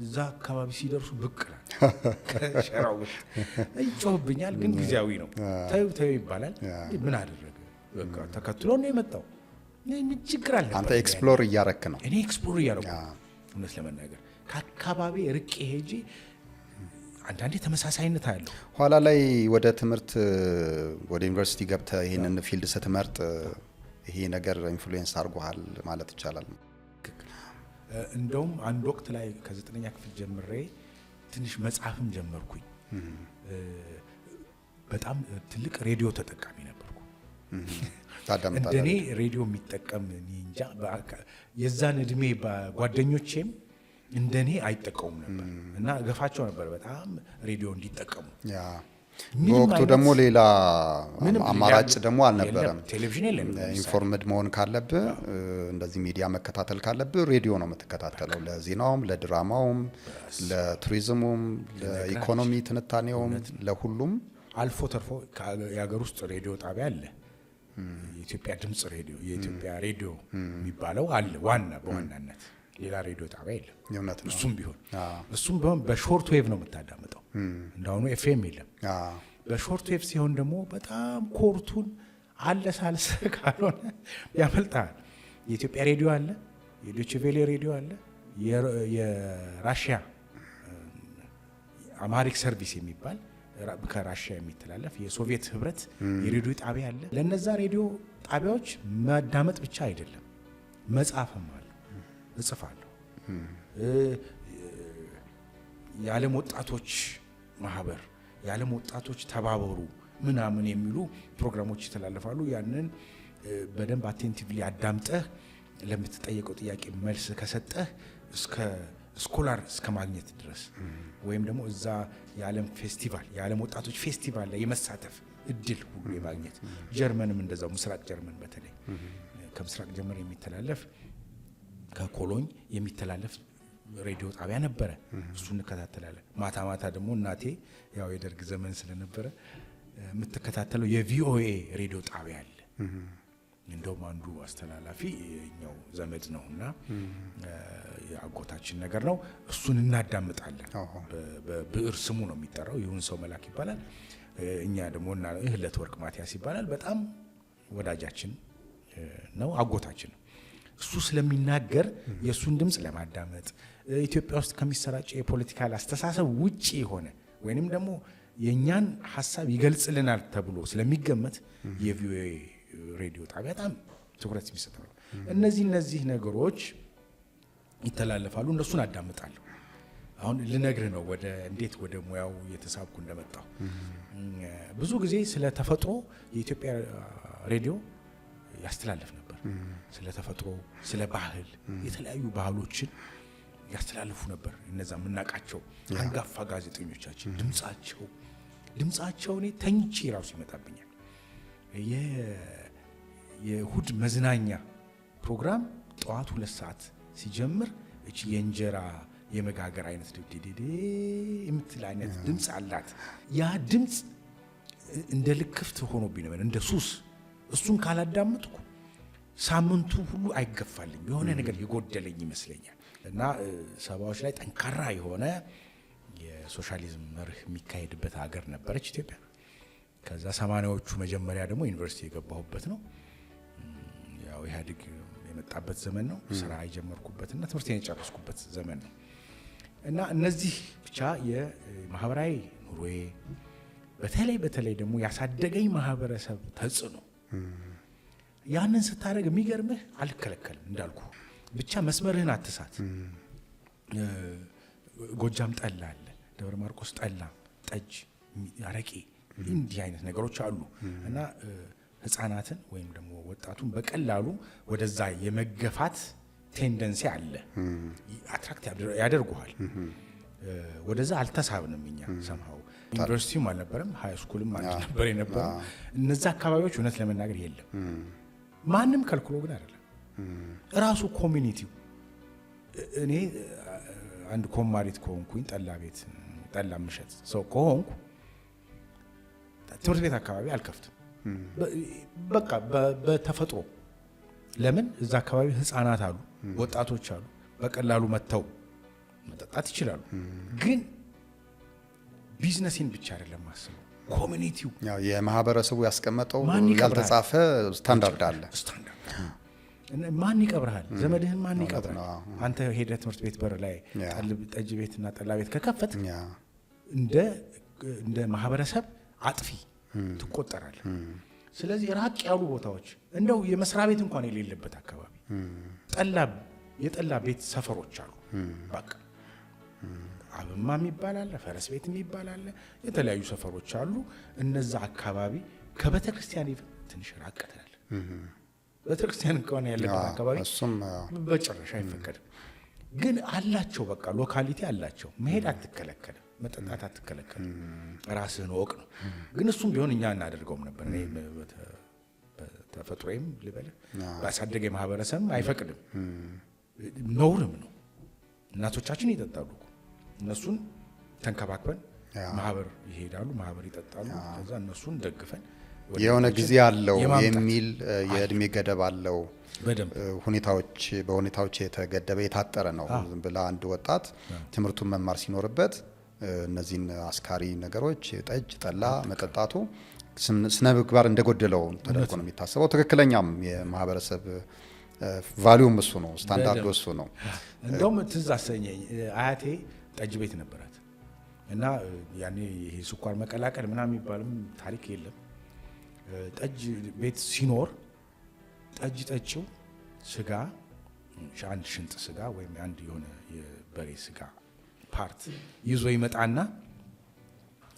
S1: እዛ አካባቢ ሲደርሱ ብቅ ከሸራው ውስጥ ይጮህብኛል፣ ግን ጊዜያዊ ነው። ተይው ይባላል። ምን አደረገ? በቃ ተከትሎ ነው የመጣው። ምን ችግር አለ?
S2: አንተ ኤክስፕሎር እያረክ ነው።
S1: እኔ ኤክስፕሎር እያረኩ እውነት ለመናገር ከአካባቢ ርቄ ሄጄ አንዳንዴ ተመሳሳይነት አለው።
S2: ኋላ ላይ ወደ ትምህርት ወደ ዩኒቨርሲቲ ገብተህ ይህንን ፊልድ ስትመርጥ ይሄ ነገር ኢንፍሉዌንስ አድርጎሃል ማለት ይቻላል?
S1: እንደውም አንድ ወቅት ላይ ከ9ኛ ክፍል ጀምሬ ትንሽ መጽሐፍም ጀመርኩኝ። በጣም ትልቅ ሬዲዮ ተጠቃሚ ነበርኩ። እንደኔ ሬዲዮ የሚጠቀም እንጃ የዛን እድሜ ጓደኞቼም እንደኔ አይጠቀሙም ነበር እና ገፋቸው ነበር በጣም ሬዲዮ እንዲጠቀሙ።
S2: በወቅቱ ደግሞ ሌላ አማራጭ ደግሞ አልነበረም።
S1: ቴሌቪዥን የለም።
S2: ኢንፎርምድ መሆን ካለብህ እንደዚህ ሚዲያ መከታተል ካለብህ ሬዲዮ ነው የምትከታተለው። ለዜናውም፣ ለድራማውም፣ ለቱሪዝሙም፣ ለኢኮኖሚ ትንታኔውም፣ ለሁሉም።
S1: አልፎ ተርፎ የሀገር ውስጥ ሬዲዮ ጣቢያ አለ። የኢትዮጵያ ድምጽ ሬዲዮ፣ የኢትዮጵያ ሬዲዮ የሚባለው አለ በዋናነት ሌላ ሬዲዮ ጣቢያ የለም። እሱም ቢሆን በሾርት ዌቭ ነው የምታዳምጠው። እንዳሁኑ ኤፍኤም የለም። በሾርት ዌቭ ሲሆን ደግሞ በጣም ኮርቱን አለሳልሰ ካልሆነ ያመልጣል። የኢትዮጵያ ሬዲዮ አለ፣ የዶይቼ ቬለ ሬዲዮ አለ፣ የራሽያ አማሪክ ሰርቪስ የሚባል ከራሽያ የሚተላለፍ የሶቪየት ህብረት የሬዲዮ ጣቢያ አለ። ለነዛ ሬዲዮ ጣቢያዎች ማዳመጥ ብቻ አይደለም መጻፍም አለ። እጽፋለሁ። የዓለም ወጣቶች ማህበር፣ የዓለም ወጣቶች ተባበሩ ምናምን የሚሉ ፕሮግራሞች ይተላለፋሉ። ያንን በደንብ አቴንቲቭሊ አዳምጠህ ለምትጠየቀው ጥያቄ መልስ ከሰጠህ እስከ ስኮላር እስከ ማግኘት ድረስ ወይም ደግሞ እዛ የዓለም ፌስቲቫል የዓለም ወጣቶች ፌስቲቫል ላይ የመሳተፍ እድል ሁሉ የማግኘት። ጀርመንም እንደዛው፣ ምስራቅ ጀርመን በተለይ ከምስራቅ ጀርመን የሚተላለፍ ከኮሎኝ የሚተላለፍ ሬዲዮ ጣቢያ ነበረ። እሱ እንከታተላለን። ማታ ማታ ደግሞ እናቴ ያው የደርግ ዘመን ስለነበረ የምትከታተለው የቪኦኤ ሬዲዮ ጣቢያ አለ። እንደውም አንዱ አስተላላፊ የኛው ዘመድ ነውና የአጎታችን ነገር ነው። እሱን እናዳምጣለን። በብዕር ስሙ ነው የሚጠራው፣ ይሁን ሰው መላክ ይባላል። እኛ ደግሞ እና እህለት ወርቅ ማቲያስ ይባላል። በጣም ወዳጃችን ነው፣ አጎታችን ነው። እሱ ስለሚናገር የሱን ድምጽ ለማዳመጥ ኢትዮጵያ ውስጥ ከሚሰራጭ የፖለቲካል አስተሳሰብ ውጪ የሆነ ወይንም ደግሞ የኛን ሐሳብ ይገልጽልናል ተብሎ ስለሚገመት የቪኦኤ ሬዲዮ ጣቢያ በጣም ትኩረት የሚሰጠው እነዚህ ነገሮች ይተላለፋሉ። እነሱን አዳምጣለሁ። አሁን ልነግርህ ነው እንዴት ወደ ሙያው የተሳብኩ እንደመጣው። ብዙ ጊዜ ስለ ተፈጥሮ የኢትዮጵያ ሬዲዮ ያስተላልፍ ነበር። ስለ ተፈጥሮ፣ ስለ ባህል፣ የተለያዩ ባህሎችን ያስተላልፉ ነበር። እነዛ የምናውቃቸው አንጋፋ ጋዜጠኞቻችን ድምጻቸው እኔ ተኝቼ ራሱ ይመጣብኛል። የእሁድ መዝናኛ ፕሮግራም ጠዋት 2 ሰዓት ሲጀምር እቺ የእንጀራ የመጋገር አይነት ድድድ የምትል አይነት ድምጽ አላት። ያ ድምጽ እንደ ልክፍት ሆኖብኝ ነበር፣ እንደ ሱስ። እሱን ካላዳመጥኩ ሳምንቱ ሁሉ አይገፋልኝ፣ የሆነ ነገር የጎደለኝ ይመስለኛል። እና ሰባዎች ላይ ጠንካራ የሆነ የሶሻሊዝም መርህ የሚካሄድበት ሀገር ነበረች ኢትዮጵያ። ከዛ 80ዎቹ መጀመሪያ ደግሞ ዩኒቨርሲቲ የገባሁበት ነው። ያው ኢህአዴግ የመጣበት ዘመን ነው። ስራ የጀመርኩበትና ትምህርቴን የጨረስኩበት ዘመን ነው። እና እነዚህ ብቻ የማህበራዊ ኑሮዬ በተለይ ደግሞ ያሳደገኝ ማህበረሰብ ተጽዕኖ። ያንን ስታደርግ የሚገርምህ አልከለከልም እንዳልኩ፣ ብቻ መስመርህን አትሳት። ጎጃም ጠላ አለ፣ ደብረ ማርቆስ ጠላ፣ ጠጅ፣ አረቄ፣ እንዲህ አይነት ነገሮች አሉ። እና ህፃናትን ወይም ደግሞ ወጣቱን በቀላሉ ወደዛ የመገፋት ቴንደንሲ አለ። አትራክት ያደርጉሃል። ወደዛ አልተሳብንም እኛ ሰምሃው። ዩኒቨርሲቲም አልነበረም፣ ሃይ ስኩልም ነበር የነበረው። እነዛ አካባቢዎች እውነት ለመናገር የለም። ማንም ከልክሎ ግን አይደለም። ራሱ ኮሚኒቲው እኔ አንድ ኮማሪት ከሆንኩኝ ጠላ ምሸት ሰው ከሆንኩ ትምህርት ቤት አካባቢ አልከፍትም። በቃ በተፈጥሮ ለምን እዛ አካባቢ ህፃናት አሉ፣ ወጣቶች አሉ፣ በቀላሉ መተው መጠጣት ይችላሉ። ግን ቢዝነስን ብቻ አይደለም ማስበው፣ ኮሚኒቲው
S2: ያው የማህበረሰቡ ያስቀመጠው ያልተጻፈ ስታንዳርድ አለ።
S1: ማን ይቀብርሃል? ዘመድህን ማን ይቀብራል? አንተ ሄደህ ትምህርት ቤት በር ላይ ጠጅ ቤትና ጠላ ቤት ከከፈት እንደ ማህበረሰብ አጥፊ ትቆጠራለህ። ስለዚህ ራቅ ያሉ ቦታዎች እንደው የመስሪያ ቤት እንኳን የሌለበት አካባቢ የጠላ ቤት ሰፈሮች አሉ። በቃ አብማ የሚባል አለ፣ ፈረስ ቤት የሚባል አለ፣ የተለያዩ ሰፈሮች አሉ። እነዛ አካባቢ ከቤተ ክርስቲያን ትንሽ ራቅ ትላለህ። ቤተ ክርስቲያን እንኳን ያለበት አካባቢ በጭራሽ አይፈቀድም። ግን አላቸው፣ በቃ ሎካሊቲ አላቸው። መሄድ አትከለከልም፣ መጠጣት አትከለከልም። ራስህን ወቅ ነው። ግን እሱም ቢሆን እኛ እናደርገውም ነበር። እኔ ተፈጥሮዬም ልበልህ ባሳደገ ማህበረሰብ አይፈቅድም፣ ነውርም ነው። እናቶቻችን ይጠጣሉ፣ እነሱን ተንከባክበን ማህበር ይሄዳሉ፣ ማህበር ይጠጣሉ። ከዛ እነሱን ደግፈን
S2: የሆነ ጊዜ አለው የሚል የእድሜ ገደብ አለው። በሁኔታዎች የተገደበ የታጠረ ነው። ዝም ብላ አንድ ወጣት ትምህርቱን መማር ሲኖርበት እነዚህን አስካሪ ነገሮች ጠጅ፣ ጠላ መጠጣቱ ስነ ምግባር እንደጎደለው ተደርጎ ነው የሚታሰበው። ትክክለኛም የማህበረሰብ ቫልዩም እሱ ነው፣ ስታንዳርዱ እሱ ነው።
S1: እንደውም ትዝ አሰኘኝ፣ አያቴ ጠጅ ቤት ነበራት እና ያኔ ይሄ ስኳር መቀላቀል ምናምን የሚባልም ታሪክ የለም። ጠጅ ቤት ሲኖር ጠጅ ጠጪው ስጋ አንድ ሽንጥ ስጋ ወይም አንድ የሆነ የበሬ ስጋ ፓርት ይዞ ይመጣና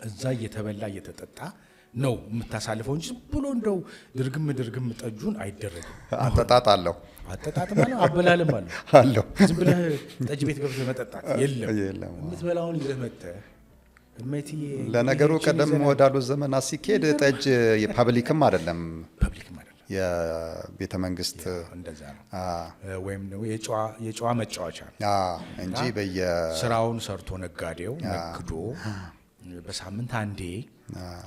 S1: እዛ እየተበላ እየተጠጣ ነው የምታሳልፈው እንጂ ብሎ እንደው ድርግም ጠጁን አይደረግም።
S2: አጠጣጥ አለው፣
S1: አጠጣጥም አለው፣ አበላልም አለው። ዝም ብለህ ጠጅ ቤት ገብተህ መጠጣት የለም። የምትበላውን ይዘህ መጥተህ
S2: ለነገሩ ቀደም ወዳሉት ዘመናት ሲኬድ ጠጅ የፐብሊክም አይደለም የቤተ መንግስት
S1: እንደዛ ነው፣ ወይም ነው የጨዋ መጫወቻ
S2: እንጂ
S1: ስራውን ሰርቶ ነጋዴው ነግዶ በሳምንት አንዴ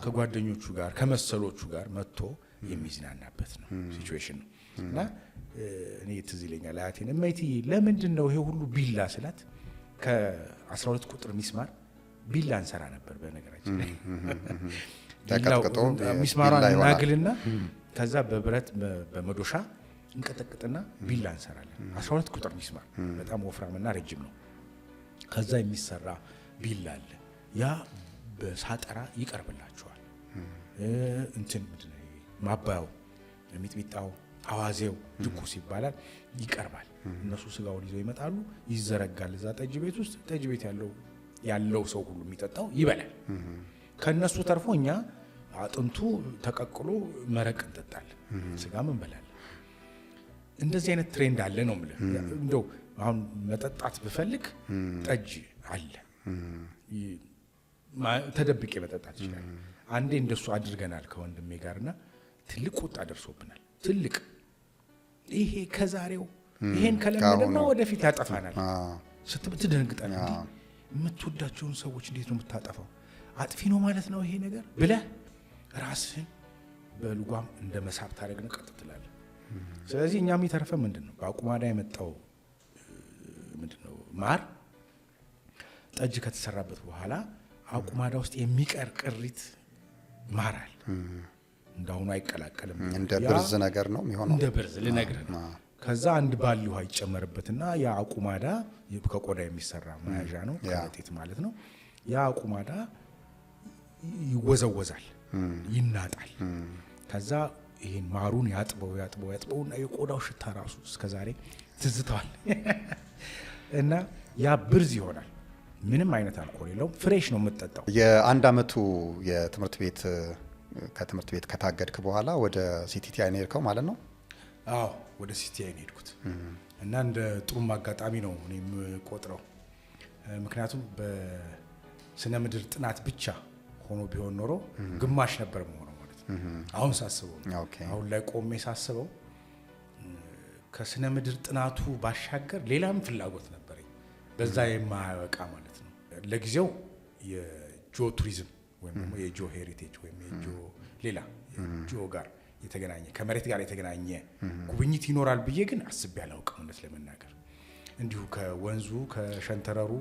S1: ከጓደኞቹ ጋር ከመሰሎቹ ጋር መጥቶ የሚዝናናበት ነው ሲቹዌሽን ነው። እና እኔ ትዝ ይለኛል አያቴን እማይትዬ ለምንድን ነው ይሄ ሁሉ ቢላ ስላት ከ12 ቁጥር ሚስማር ቢላ እንሰራ ነበር። በነገራችን ላይ
S2: ተቀጥቅጦ
S1: ሚስማሯን እናግልና ከዛ በብረት በመዶሻ እንቀጠቅጥና ቢላ እንሰራለን። 12 ቁጥር ሚስማር በጣም ወፍራምና ረጅም ነው። ከዛ የሚሰራ ቢላ አለ። ያ በሳጠራ ይቀርብላቸዋል። እንትን ምንድነው ማባያው፣ ሚጥሚጣው፣ አዋዜው፣ ድቁስ ይባላል ይቀርባል። እነሱ ስጋውን ይዘው ይመጣሉ፣ ይዘረጋል እዛ ጠጅ ቤት ውስጥ። ጠጅ ቤት ያለው ሰው ሁሉ የሚጠጣው ይበላል። ከነሱ ተርፎ እኛ አጥንቱ ተቀቅሎ መረቅ እንጠጣለን፣ ስጋም እንበላለን። እንደዚህ አይነት ትሬንድ አለ ነው የምልህ። እንደው አሁን መጠጣት ብፈልግ ጠጅ አለ፣ ተደብቄ መጠጣት ይችላል። አንዴ እንደሱ አድርገናል ከወንድሜ ጋርና ትልቅ ቁጣ ደርሶብናል። ትልቅ ይሄ ከዛሬው ይሄን ከለመደማ ወደፊት ያጠፋናል። ስትደነግጠን እንዴ የምትወዳቸውን ሰዎች እንዴት ነው የምታጠፋው? አጥፊ ነው ማለት ነው ይሄ ነገር ብለህ ራስህን በልጓም እንደ መሳብ ታደርግና ቀጥ ትላለህ። ስለዚህ እኛ የሚተርፈ ምንድነው? በአቁማዳ የመጣው ምንድነው? ማር ጠጅ ከተሰራበት በኋላ አቁማዳ ውስጥ የሚቀር ቅሪት ማር አለ። እንዳሁኑ አይቀላቀልም።
S2: እንደ ብርዝ ነገር ነው የሚሆነው።
S1: እንደ ብርዝ ልነግርህ ነው። ከዛ አንድ ባሊ ውሃ ይጨመርበትና ያ አቁማዳ ከቆዳ የሚሰራ መያዣ ነው፣ ከረጢት ማለት ነው። ያ አቁማዳ ይወዘወዛል፣ ይናጣል። ከዛ ይሄን ማሩን ያጥበውና የቆዳው ሽታ ራሱ እስከዛሬ ትዝተዋል። እና ያ ብርዝ ይሆናል። ምንም አይነት አልኮል የለውም። ፍሬሽ ነው የምትጠጣው።
S2: የአንድ አመቱ ከትምህርት ቤት ከታገድክ በኋላ ወደ ሲቲቲአይ ነው የሄድከው ማለት ነው?
S1: አዎ ወደ ሲቲቲአይ ነው የሄድኩት እና እንደ ጥሩም አጋጣሚ ነው እኔ የምቆጥረው። ምክንያቱም በስነ ምድር ጥናት ብቻ ሆኖ ቢሆን ኖሮ ግማሽ ነበር መሆነው ማለት ነው። አሁን ሳስበው አሁን ላይ ቆሜ ሳስበው ከስነ ምድር ጥናቱ ባሻገር ሌላም ፍላጎት ነበረኝ በዛ የማያበቃ ማለት ነው። ለጊዜው የጂኦ ቱሪዝም ወይም ደግሞ የጂኦ ሄሪቴጅ ወይም የጂኦ ሌላ ጂኦ ጋር የተገናኘ ከመሬት ጋር የተገናኘ ጉብኝት ይኖራል ብዬ ግን አስቤ አላውቅም እውነት ለመናገር። እንዲሁ ከወንዙ ከሸንተረሩ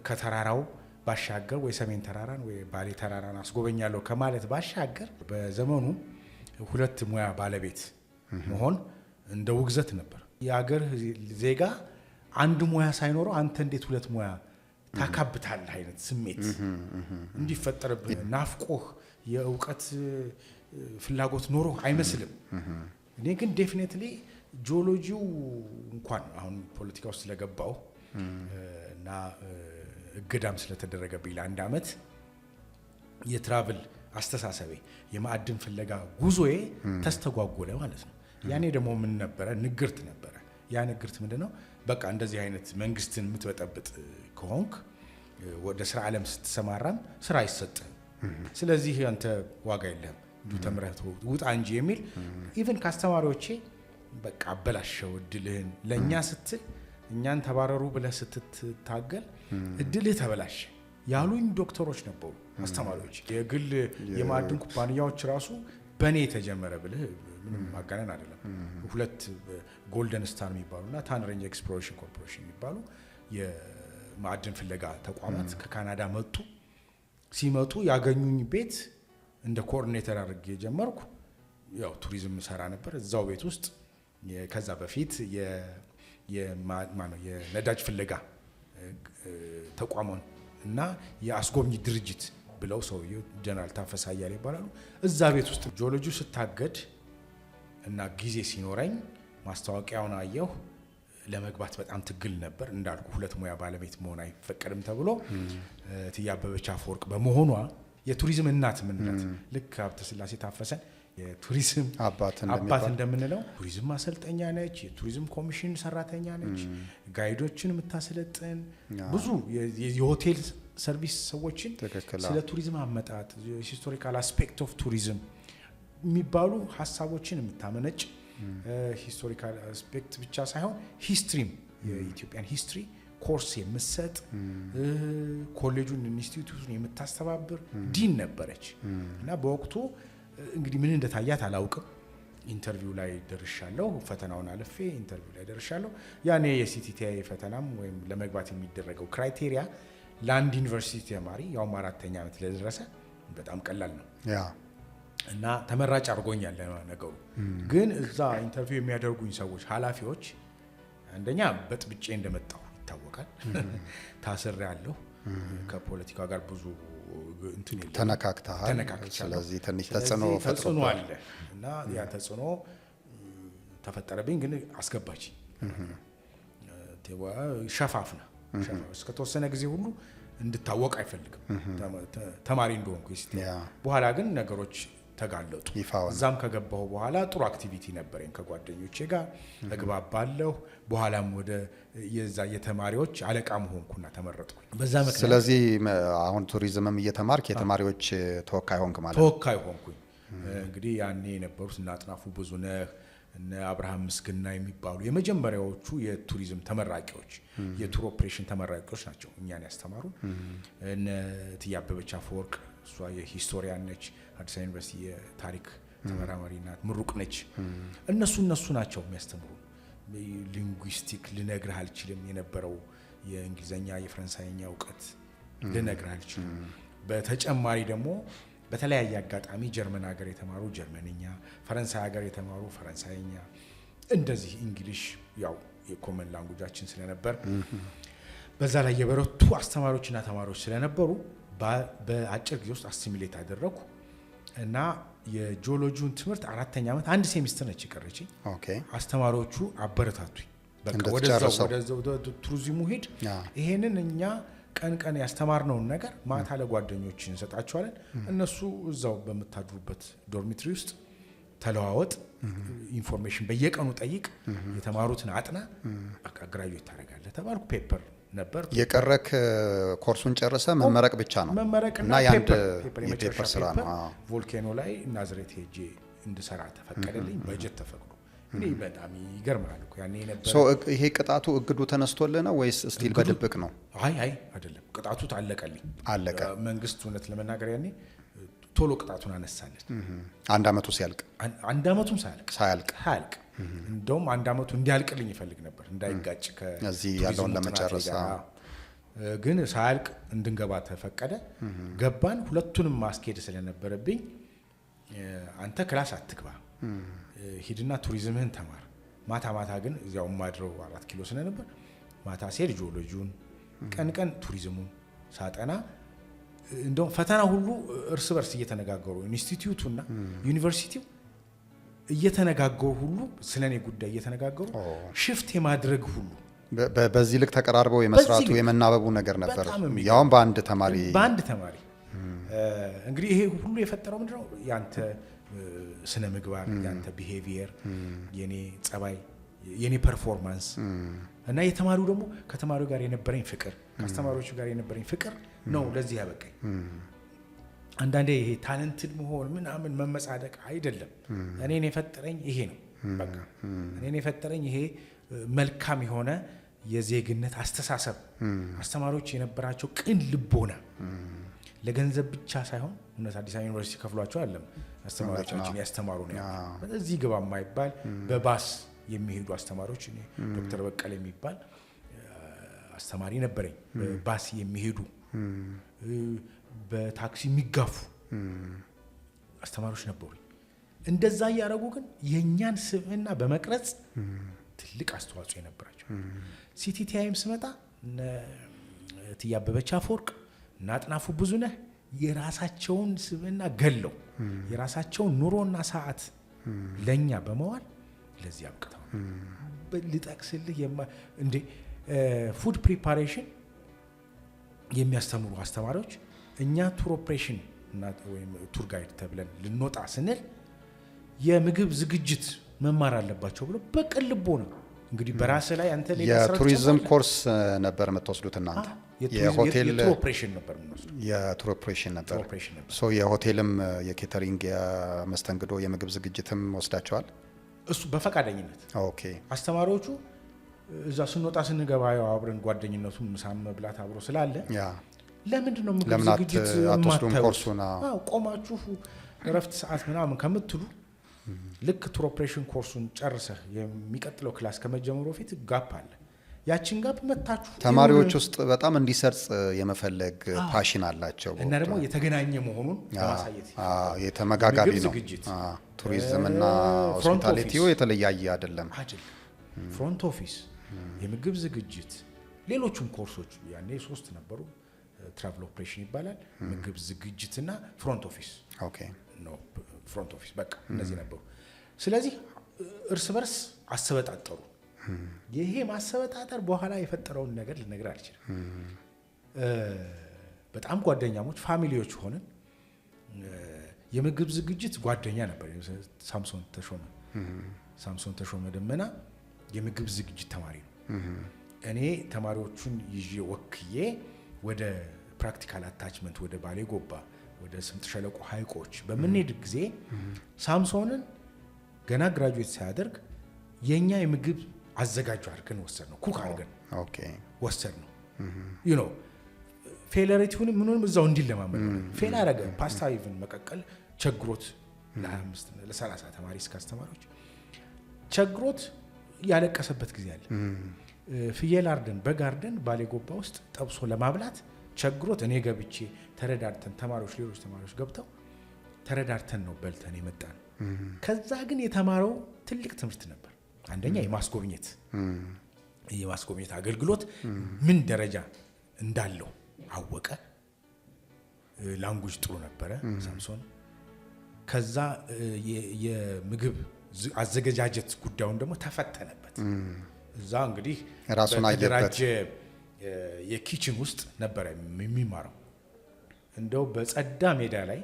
S1: ከተራራው ባሻገር ወይ ሰሜን ተራራን ወይ ባሌ ተራራን አስጎበኛለሁ ከማለት ባሻገር በዘመኑ ሁለት ሙያ ባለቤት መሆን እንደ ውግዘት ነበር። የአገር ዜጋ አንድ ሙያ ሳይኖረው አንተ እንዴት ሁለት ሙያ ታካብታለህ አይነት ስሜት እንዲፈጠርብህ ናፍቆህ የእውቀት ፍላጎት ኖሮ አይመስልም። እኔ ግን ዴፊኒትሊ ጂኦሎጂው እንኳን አሁን ፖለቲካ ውስጥ ስለገባው እና እገዳም ስለተደረገብኝ ለአንድ ዓመት የትራቭል አስተሳሰቤ የማዕድን ፍለጋ ጉዞዬ ተስተጓጎለ ማለት ነው። ያኔ ደግሞ ምን ነበረ? ንግርት ነበረ። ያ ንግርት ምንድነው? በቃ እንደዚህ አይነት መንግስትን የምትበጠብጥ ከሆንክ ወደ ስራ ዓለም ስትሰማራም ስራ አይሰጥህም። ስለዚህ አንተ ዋጋ የለህም እንዲሁ ተምረህ ውጣ እንጂ የሚል ኢቨን ከአስተማሪዎቼ በቃ አበላሸው እድልህን ለእኛ ስትል እኛን ተባረሩ ብለህ ስትታገል እድልህ ተበላሸ ያሉኝ ዶክተሮች ነበሩ፣ አስተማሪዎች። የግል የማዕድን ኩባንያዎች ራሱ በእኔ የተጀመረ ብልህ ምንም ማጋነን አይደለም። ሁለት ጎልደን ስታር የሚባሉና ታንሬንጅ ኤክስፕሎሬሽን ኮርፖሬሽን የሚባሉ የማዕድን ፍለጋ ተቋማት ከካናዳ መጡ። ሲመጡ ያገኙኝ ቤት እንደ ኮኦርዲኔተር አድርጌ ጀመርኩ። ያው ቱሪዝም ሰራ ነበር እዛው ቤት ውስጥ። ከዛ በፊት የነዳጅ ፍለጋ ተቋሙን እና የአስጎብኝ ድርጅት ብለው ሰውየው ጀነራል ታፈሳ አያሌ ይባላሉ። እዛ ቤት ውስጥ ጂኦሎጂ ስታገድ እና ጊዜ ሲኖረኝ ማስታወቂያውን አየሁ። ለመግባት በጣም ትግል ነበር። እንዳልኩ ሁለት ሙያ ባለቤት መሆን አይፈቀድም ተብሎ እትዬ አበበች አፈወርቅ በመሆኗ የቱሪዝም እናት ምንላት ልክ ሀብተ ስላሴ ታፈሰን የቱሪዝም አባት እንደምንለው ቱሪዝም ማሰልጠኛ ነች። የቱሪዝም ኮሚሽን ሰራተኛ ነች። ጋይዶችን የምታሰለጥን ብዙ የሆቴል ሰርቪስ ሰዎችን ስለ ቱሪዝም አመጣጥ ሂስቶሪካል አስፔክት ኦፍ ቱሪዝም የሚባሉ ሀሳቦችን የምታመነጭ ሂስቶሪካል አስፔክት ብቻ ሳይሆን ሂስትሪም የኢትዮጵያን ሂስትሪ ኮርስ የምትሰጥ ኮሌጁን ኢንስቲትዩቱን የምታስተባብር ዲን ነበረች እና በወቅቱ እንግዲህ ምን እንደታያት አላውቅም። ኢንተርቪው ላይ ደርሻለሁ። ፈተናውን አልፌ ኢንተርቪው ላይ ደርሻለሁ። ያኔ የሲቲቲአይ ፈተናም ወይም ለመግባት የሚደረገው ክራይቴሪያ ለአንድ ዩኒቨርሲቲ ተማሪ ያው 4ኛ ዓመት ለደረሰ በጣም ቀላል ነው እና ተመራጭ አድርጎኛል ነገሩ። ግን እዛ ኢንተርቪው የሚያደርጉኝ ሰዎች ኃላፊዎች አንደኛ በጥብጬ እንደመጣሁ ይታወቃል። ታስሬያለሁ። ከፖለቲካ ጋር ብዙ እንትን ይላል ተነካክተሃል። ስለዚህ ትንሽ ተጽዕኖ አለ እና ያ ተጽዕኖ ተፈጠረብኝ። ግን አስገባች ሸፋፍና እስከ ተወሰነ ጊዜ ሁሉ እንድታወቅ አይፈልግም ተማሪ እንደሆንኩ። በኋላ ግን ነገሮች ተጋለጡ። እዛም ከገባሁ በኋላ ጥሩ አክቲቪቲ ነበረኝ ከጓደኞቼ ጋር እግባባለሁ። በኋላም ወደ የዛ የተማሪዎች አለቃ ሆንኩና ተመረጥኩኝ በዛ ምክንያት። ስለዚህ
S2: አሁን ቱሪዝምም እየተማርክ የተማሪዎች ተወካይ ሆንክ ማለት ነው?
S1: ተወካይ ሆንኩኝ። እንግዲህ ያኔ የነበሩት እና አጥናፉ ብዙነህ እነ አብርሃም ምስግና የሚባሉ የመጀመሪያዎቹ የቱሪዝም ተመራቂዎች የቱር ኦፕሬሽን ተመራቂዎች ናቸው እኛን ያስተማሩ። እነ እትዬ አበበች አፈወርቅ እሷ የሂስቶሪያን ነች። አዲስ አበባ ዩኒቨርሲቲ የታሪክ ተመራማሪ ናት፣ ምሩቅ ነች። እነሱ ናቸው የሚያስተምሩ። ሊንጉዊስቲክ ልነግርህ አልችልም የነበረው የእንግሊዝኛ የፈረንሳይኛ እውቀት ልነግርህ አልችልም። በተጨማሪ ደግሞ በተለያየ አጋጣሚ ጀርመን ሀገር የተማሩ ጀርመንኛ፣ ፈረንሳይ ሀገር የተማሩ ፈረንሳይኛ፣ እንደዚህ እንግሊሽ ያው የኮመን ላንጉጃችን ስለነበር በዛ ላይ የበረቱ አስተማሪዎችና ተማሪዎች ስለነበሩ በአጭር ጊዜ ውስጥ አሲሚሌት አደረኩ እና የጂኦሎጂውን ትምህርት 4ኛ ዓመት አንድ ሴሚስተር ነች የቀረችኝ። አስተማሪዎቹ አበረታቱኝ። በቃ ወደ ቱሪዝሙ ሄድ፣ ይሄንን እኛ ቀን ያስተማርነውን ነገር ማታ ለጓደኞች እንሰጣቸዋለን፣ እነሱ እዛው በምታድሩበት ዶርሚትሪ ውስጥ ተለዋወጥ፣ ኢንፎርሜሽን በየቀኑ ጠይቅ፣ የተማሩትን አጥና፣ በቃ ግራጁዌት ታደርጋለህ ተባልኩ። ፔፐር ነበር
S2: የቀረክ ኮርሱን ጨርሰ መመረቅ ብቻ ነው
S1: እና የፔፐር ስራ ነው። ቮልኬኖ ላይ ናዝሬት ሄጄ እንድሰራ ተፈቀደልኝ። በጀት ተፈቅዶ እኔ በጣም ይገርማል እኮ ያኔ ነበር።
S2: ይሄ ቅጣቱ እግዱ ተነስቶልህ ነው ወይስ ስቲል በድብቅ ነው?
S1: አይ አይደለም፣ ቅጣቱ ታለቀልኝ።
S2: አለቀ።
S1: መንግስት እውነት ለመናገር ያኔ ቶሎ ቅጣቱን አነሳለን።
S2: አንድ አመቱ ሲያልቅ
S1: አንድ አመቱም ሳያልቅ እንደውም አንድ አመቱ እንዲያልቅልኝ ይፈልግ ነበር እንዳይጋጭ
S2: ከዚህ ያለውን ለመጨረስ።
S1: ግን ሳያልቅ እንድንገባ ተፈቀደ። ገባን። ሁለቱንም ማስኬድ ስለነበረብኝ አንተ ክላስ አትግባ፣ ሂድና ቱሪዝምህን ተማር፣ ማታ ማታ ግን እዚያው ማድረው 4 ኪሎ ስለነበር ማታ ሴድ ጂኦሎጂውን ቀን ቱሪዝሙን ሳጠና እንደውም ፈተና ሁሉ እርስ በርስ እየተነጋገሩ ኢንስቲትዩቱና ዩኒቨርሲቲው እየተነጋገሩ ሁሉ ስለኔ ጉዳይ እየተነጋገሩ ሽፍት የማድረግ ሁሉ
S2: በዚህ ልክ ተቀራርበው የመስራቱ የመናበቡ ነገር ነበር። ያውም በአንድ ተማሪ
S1: እንግዲህ ይሄ ሁሉ የፈጠረው ምንድነው? ያንተ ስነ ምግባር፣ ያንተ ቢሄቪየር፣ የኔ ጸባይ፣ የኔ ፐርፎርማንስ እና የተማሪው ደግሞ ከተማሪው ጋር የነበረኝ ፍቅር፣ ከአስተማሪዎቹ ጋር የነበረኝ ፍቅር ነው ለዚህ ያበቃኝ። አንዳንዴ ይሄ ታለንትድ መሆን ምናምን መመጻደቅ አይደለም። እኔን የፈጠረኝ ይሄ ነው። በቃ እኔን የፈጠረኝ ይሄ መልካም የሆነ የዜግነት አስተሳሰብ፣ አስተማሪዎች የነበራቸው ቅን ልቦና፣ ለገንዘብ ብቻ ሳይሆን እነሱ አዲስ አበባ ዩኒቨርሲቲ ከፍሏቸው አይደለም አስተማሪዎቻችን ያስተማሩ ነው። እዚህ ግባ የማይባል በባስ የሚሄዱ አስተማሪዎች፣ እኔ ዶክተር በቀለ የሚባል አስተማሪ ነበረኝ። በባስ የሚሄዱ በታክሲ የሚጋፉ አስተማሪዎች ነበሩ። እንደዛ እያደረጉ ግን የኛን ስብዕና በመቅረጽ ትልቅ አስተዋጽኦ የነበራቸው። ሲቲቲአይም ስመጣ ትያበበች አፈወርቅ እና አጥናፉ ብዙነህ የራሳቸውን ስብዕና ገለው የራሳቸውን ኑሮና ሰዓት ለኛ በመዋል ለዚህ አብቅተው ልጠቅስልህ እንዴ ፉድ ፕሪፓሬሽን የሚያስተምሩ አስተማሪዎች እኛ ቱር ኦፕሬሽን እና ወይም ቱር ጋይድ ተብለን ልንወጣ ስንል የምግብ ዝግጅት መማር አለባቸው ብሎ በቅን ልቦና እንግዲህ በራስ ላይ አንተ
S2: የቱሪዝም ኮርስ ነበር የምትወስዱት እናንተ? የሆቴል
S1: የቱር ኦፕሬሽን ነበር የምንወስደው።
S2: የቱር ኦፕሬሽን ነበር። የሆቴልም የኬተሪንግ የመስተንግዶ የምግብ ዝግጅትም ወስዳቸዋል?
S1: እሱ በፈቃደኝነት።
S2: ኦኬ።
S1: አስተማሪዎቹ እዛ ስንወጣ ስንገባ ያው አብረን ጓደኝነቱን ምሳም መብላት አብሮ ስላለ ለምንድን ነው ምግብ ዝግጅት
S2: ኮርሱና
S1: ቆማችሁ እረፍት ሰዓት ምናምን ከምትሉ ልክ ቱር ኦፕሬሽን ኮርሱን ጨርሰህ የሚቀጥለው ክላስ ከመጀመሩ በፊት ጋፕ አለ። ያችን ጋፕ መታችሁ
S2: ተማሪዎች ውስጥ በጣም እንዲሰርጽ የመፈለግ ፓሽን አላቸው
S1: እና ደግሞ የተገናኘ መሆኑን ለማሳየት
S2: የተመጋጋቢ ነው። ቱሪዝም እና ሆስፒታሊቲው የተለያየ አይደለም።
S1: ፍሮንት ኦፊስ፣ የምግብ ዝግጅት፣ ሌሎችም ኮርሶች ያኔ 3 ነበሩ። ትራቭል ኦፕሬሽን ይባላል፣ ምግብ ዝግጅትና ፍሮንት ኦፊስ።
S2: ኦኬ
S1: ነው ፍሮንት ኦፊስ በቃ እነዚህ ነበሩ። ስለዚህ እርስ በርስ አሰበጣጠሩ። ይሄ ማሰበጣጠር በኋላ የፈጠረውን ነገር ልነግር አልችልም። በጣም ጓደኛሞች ፋሚሊዎች ሆነን የምግብ ዝግጅት ጓደኛ ነበር ሳምሶን ተሾመ ደመና የምግብ ዝግጅት ተማሪ ነው። እኔ ተማሪዎቹን ይዤ ወክዬ ወደ ፕራክቲካል አታችመንት ወደ ባሌ ጎባ ወደ ስምጥ ሸለቆ ሐይቆች በምንሄድ ጊዜ ሳምሶንን ገና ግራጁዌት ሳያደርግ የኛ የምግብ አዘጋጁ አድርገን ወሰድነው። ኩክ አድርገን ወሰድነው። ዩ ኖ ፌለሪቲውንም ምኑንም እዛው እንዲለማመድ ፌል አደረገ። ፓስታ ኢቭን መቀቀል ቸግሮት ለ25 ለ30 ተማሪ እስከ አስተማሪዎች ቸግሮት ያለቀሰበት ጊዜ አለ። ፍየል አርደን በግ አርደን ባሌ ጎባ ውስጥ ጠብሶ ለማብላት ቸግሮት እኔ ገብቼ ተረዳርተን ሌሎች ተማሪዎች ገብተው ተረዳርተን ነው በልተን የመጣን። ከዛ ግን የተማረው ትልቅ ትምህርት ነበር። አንደኛ የማስጎብኘት አገልግሎት ምን ደረጃ እንዳለው አወቀ። ላንጉጅ ጥሩ ነበረ ሳምሶን። ከዛ የምግብ አዘገጃጀት ጉዳዩን ደግሞ ተፈተነበት። እዛ እንግዲህ
S2: ራሱን አየበት።
S1: የኪችን ውስጥ ነበረ የሚማረው። እንደው በጸዳ ሜዳ ላይ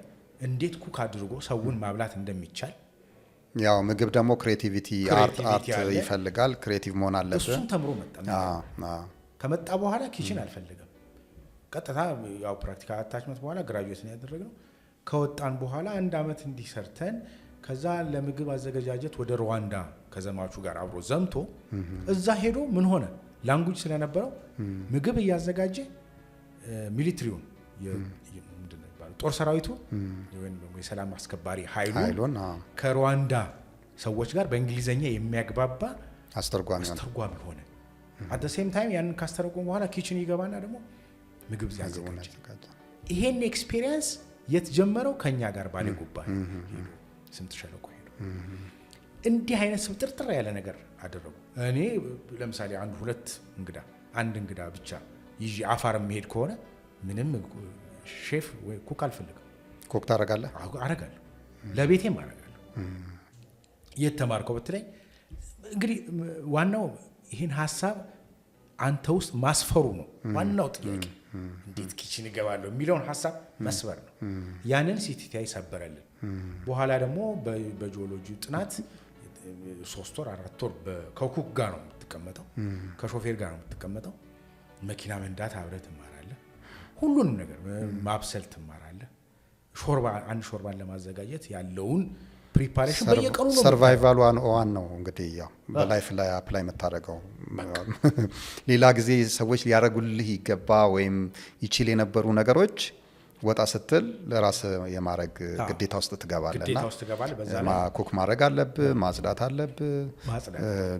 S1: እንዴት ኩክ አድርጎ ሰውን ማብላት እንደሚቻል።
S2: ያው ምግብ ደግሞ ክሬቲቪቲ አርት ይፈልጋል። ክሬቲቭ መሆን አለበት።
S1: እሱን ተምሮ መጣ። ከመጣ በኋላ ኪችን አልፈልግም። ቀጥታ ያው ፕራክቲካል አታችመንት በኋላ ግራጁዌት ነው ያደረግነው። ከወጣን በኋላ 1 አመት እንዲሰርተን ከዛ ለምግብ አዘገጃጀት ወደ ሩዋንዳ ከዘማቹ ጋር አብሮ ዘምቶ እዛ ሄዶ ምን ሆነ ላንጉጅ ስለነበረው ምግብ እያዘጋጀ ሚሊትሪውን ምንድነው ይባላል ጦር ሰራዊቱ ወይም የሰላም አስከባሪ ኃይሉን ከሩዋንዳ ሰዎች ጋር በእንግሊዘኛ የሚያግባባ
S2: አስተርጓሚ
S1: ሆነ። at the same time ያንን ካስተረጎመ በኋላ ኪችን ይገባና ደግሞ ምግብ ያዘጋጃል። ይሄን ኤክስፒሪየንስ የተጀመረው ከኛ ጋር ባለ ጉባኤ ሄዶ ስምጥ ሸለቆ ሄዶ እንዲህ አይነት ስብጥርጥር ያለ ነገር አደረጉ። እኔ ለምሳሌ አንድ እንግዳ ብቻ ይዤ አፋር መሄድ ከሆነ ምንም ሼፍ ወይ ኩክ አልፈልግም።
S2: ኩክ ታረጋለህ?
S1: አረጋለሁ፣ ለቤቴም አረጋለሁ። የተማርከው በተለይ እንግዲህ ዋናው ይሄን ሐሳብ አንተ ውስጥ ማስፈሩ ነው ዋናው ጥያቄ። እንዴት ኪችን ይገባለሁ የሚለውን ሐሳብ መስበር ነው። ያንን ሲቲቲአይ ሰበረልን። በኋላ ደግሞ በጂኦሎጂ ጥናት 3 ወር 4 ወር ከኩክ ጋር ነው የምትቀመጠው፣ ከሾፌር ጋር ነው የምትቀመጠው። መኪና መንዳት አብረህ ትማራለህ። ሁሉንም ነገር ማብሰል ትማራለህ። አንድ ሾርባን ለማዘጋጀት ያለውን ፕሪፓሬሽን በየቀኑ ነው።
S2: ሰርቫይቫል ዋን ነው እንግዲህ ያው በላይፍ ላይ አፕላይ መታረገው። ሌላ ጊዜ ሰዎች ሊያረጉልህ ይገባ ወይም ይችል የነበሩ ነገሮች ወጣ ስትል ለራስ የማረግ ግዴታ ውስጥ ትገባለና ኩክ ማድረግ አለብህ፣ ማጽዳት አለብህ፣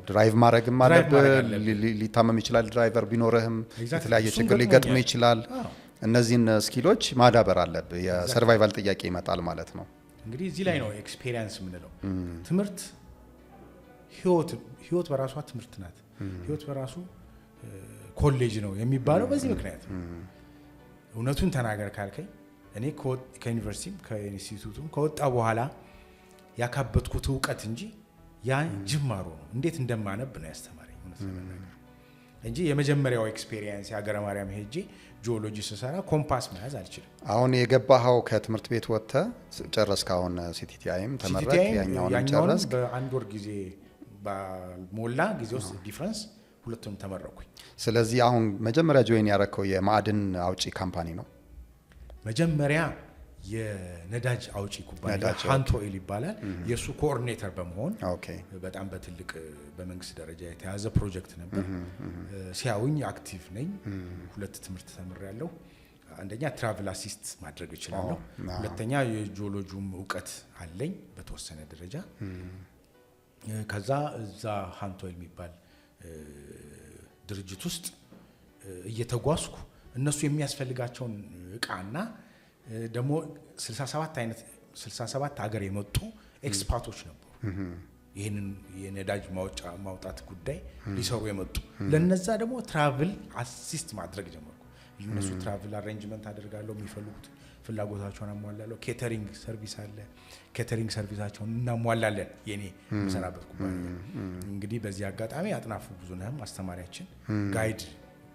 S2: ድራይቭ ማድረግም አለብህ። ሊታመም ይችላል ድራይቨር ቢኖርህም፣ የተለያየ ችግር ሊገጥም ይችላል። እነዚህን ስኪሎች ማዳበር አለብህ። የሰርቫይቫል ጥያቄ ይመጣል ማለት ነው።
S1: እንግዲህ እዚህ ላይ ነው ኤክስፒሪየንስ የምንለው። ትምህርት ህይወት በራሷ ትምህርት ናት። ህይወት በራሱ ኮሌጅ ነው የሚባለው በዚህ ምክንያት ነው። እውነቱን ተናገር ካልከኝ እኔ ከዩኒቨርሲቲም ከኢንስቲትዩቱም ከወጣ በኋላ ያካበትኩት እውቀት እንጂ ያ ጅማሮ ነው። እንዴት እንደማነብ ነው ያስተማረኝ እውነት ለመናገር እንጂ የመጀመሪያው ኤክስፒሪየንስ የሀገረ ማርያም ሄጄ ጂኦሎጂ ስሰራ ኮምፓስ መያዝ አልችልም።
S2: አሁን የገባኸው ከትምህርት ቤት ወጥተህ ጨረስክ። አሁን ሲቲቲአይም ተመረቅ፣ ያኛውን ጨረስክ።
S1: በአንድ ወር ጊዜ ባልሞላ ጊዜ ውስጥ ዲፍረንስ ሁለቱም ተመረኩኝ።
S2: ስለዚህ አሁን መጀመሪያ ጆይን ያረከው የማዕድን አውጪ ካምፓኒ ነው?
S1: መጀመሪያ የነዳጅ አውጪ ኩባንያ ሃንቶ ኦይል ይባላል። የሱ ኮኦርዲኔተር በመሆን በጣም በትልቅ በመንግስት ደረጃ የተያዘ ፕሮጀክት ነበር። ሲያውኝ አክቲቭ ነኝ። 2 ትምህርት ተምሬያለሁ። አንደኛ ትራቭል አሲስት ማድረግ እችላለሁ። ሁለተኛ የጂኦሎጂም እውቀት አለኝ በተወሰነ ደረጃ። ከዛ እዛ ሃንቶ ኦይል የሚባል ድርጅት ውስጥ እየተጓዝኩ እነሱ የሚያስፈልጋቸውን እቃና ደግሞ 67 ሀገር የመጡ ኤክስፐርቶች ነበሩ። ይህንን የነዳጅ ማውጣት ጉዳይ ሊሰሩ የመጡ ለነዛ ደግሞ ትራቭል አሲስት ማድረግ ጀመርኩ። እነሱ ትራቭል አሬንጅመንት አደርጋለሁ፣ የሚፈልጉት ፍላጎታቸውን አሟላለሁ። ኬተሪንግ ሰርቪስ አለ፣ ኬተሪንግ ሰርቪሳቸውን እናሟላለን። የኔ የምሰራበት ኩባንያ እንግዲህ በዚህ አጋጣሚ አጥናፉ ብዙነህም አስተማሪያችን ጋይድ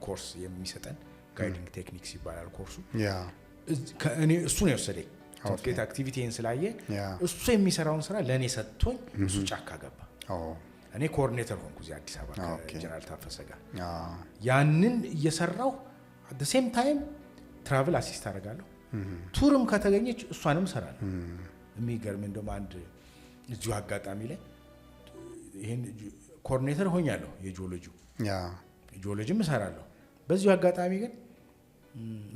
S1: ኮርስ የሚሰጠን ጋይዲንግ ቴክኒክስ ይባላል ኮርሱ። እኔ እሱ ነው የወሰደኝ። ትምህርት አክቲቪቲን ስላየ እሱ የሚሰራውን ስራ ለእኔ ሰጥቶኝ እሱ ጫካ ገባ። እኔ ኮኦርዲኔተር ሆንኩ እዚህ አዲስ አበባ ከጀነራል ታፈሰ ጋር። ያንን እየሰራው አት ዘ ሴም ታይም ትራቭል አሲስት አደርጋለሁ። ቱርም ከተገኘች እሷንም ሰራለሁ። የሚገርም እንደውም አንድ እዚሁ አጋጣሚ ላይ ይሄን ኮኦርዲኔተር ሆኛለሁ። የጂኦሎጂም እሰራለሁ። በዚሁ አጋጣሚ ግን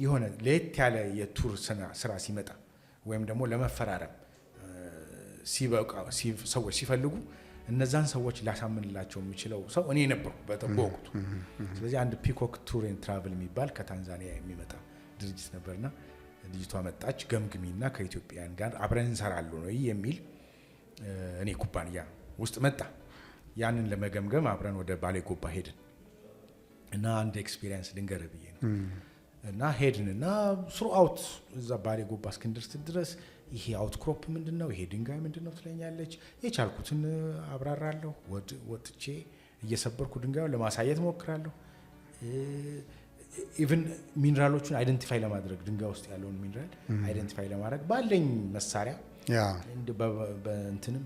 S1: የሆነ ለየት ያለ የቱር ስራ ሲመጣ ወይም ደግሞ ለመፈራረም ሰዎች ሲፈልጉ እነዛን ሰዎች ላሳምንላቸው የሚችለው ሰው እኔ ነበርኩ በወቅቱ። ስለዚህ አንድ ፒኮክ ቱር ኤንድ ትራቭል የሚባል ከታንዛኒያ የሚመጣ ድርጅት ነበርና ልጅቷ መጣች፣ ገምግሚና ከኢትዮጵያውያን ጋር አብረን እንሰራለን ነው የሚል እኔ ኩባንያ ውስጥ መጣ። ያንን ለመገምገም አብረን ወደ ባሌ ጎባ ሄድን እና አንድ ኤክስፒሪየንስ ልንገርህ ብዬ ነው። እና ሄድንና ስሩአውት እዛ ባሌ ጎባ እስክንደርስ ድረስ ይሄ አውትክሮፕ ምንድነው፣ ይሄ ድንጋይ ምንድነው ትለኛለች። የቻልኩትን አብራራለሁ። ወጥቼ እየሰበርኩ ድንጋዩን ለማሳየት ሞክራለሁ። ኢቭን ሚነራሎቹን አይደንቲፋይ ለማድረግ ድንጋይ ውስጥ ያለውን ሚነራል አይደንቲፋይ ለማድረግ ባለኝ መሳሪያ በእንትንም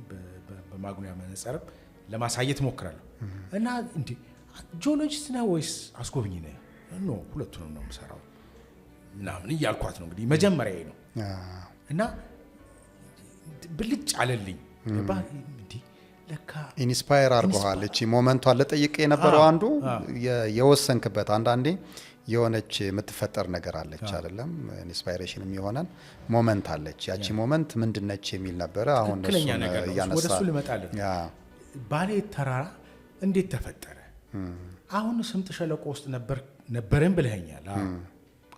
S1: በማግኒያ መነጽርም ለማሳየት ሞክራለሁ። እና እንዴ ጂኦሎጂስት ነህ ወይስ አስጎብኝ ነህ? ኖ ሁለቱንም ነው የምሰራው ምናምን እያልኳት ነው እንግዲህ መጀመሪያ ነው። እና ብልጭ አለልኝ። እንዴ ለካ
S2: ኢንስፓየር አድርጎሃል። እቺ ሞመንቷን ለጠይቅ የነበረው አንዱ የወሰንክበት አንዳንዴ የሆነች የምትፈጠር ነገር አለች አይደለም? ኢንስፓይሬሽን የሚሆነን ሞመንት አለች። ያቺ ሞመንት ምንድነች የሚል ነበረ። አሁን
S1: ትክክለኛ ነገር ነው። ወደሱ ልመጣለን። ባሌ ተራራ እንዴት ተፈጠረ? አሁን ስምጥ ሸለቆ ውስጥ ነበርን ብለኸኛል።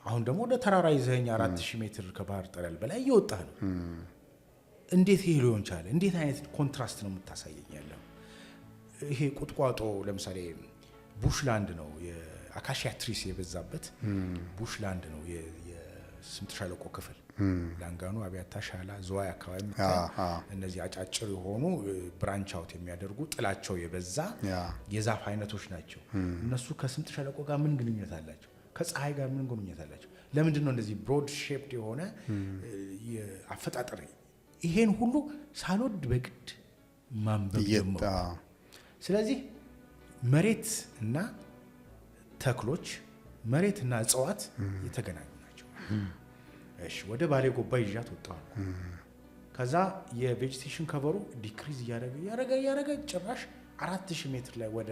S1: አሁን ደግሞ ወደ ተራራ ይዘኸኝ 4000 ሜትር ከባህር ጠለል በላይ እየወጣህ ነው። እንዴት ይሄ ሊሆን ቻለ? እንዴት አይነት ኮንትራስት ነው የምታሳየኝ ያለው? ይሄ ቁጥቋጦ ለምሳሌ ቡሽላንድ ነው፣ የአካሺያ ትሪስ የበዛበት ቡሽላንድ ነው የስምጥ ሸለቆ ክፍል። ላንጋኖ፣ አብያታ፣ ሻላ፣ ዝዋይ አካባቢ እነዚህ አጫጭር የሆኑ ብራንች አውት የሚያደርጉ ጥላቸው የበዛ የዛፍ አይነቶች ናቸው። እነሱ ከስምጥ ሸለቆ ጋር ምን ግንኙነት አላቸው? ከፀሐይ ጋር ምን ግንኙነት አላቸው? ለምንድን ነው እንደዚህ ብሮድ ሼፕድ የሆነ አፈጣጠር? ይሄን ሁሉ ሳልወድ በግድ ማንበብ ጀመሩ። ስለዚህ መሬት እና ተክሎች፣ መሬት እና እጽዋት የተገናኙ ናቸው። እሺ፣ ወደ ባሌ ጎባ ይዣት ወጣሁ። ከዛ የቬጂቴሽን ከቨሩ ዲክሪዝ እያደረገ ጭራሽ 4000 ሜትር ላይ ወደ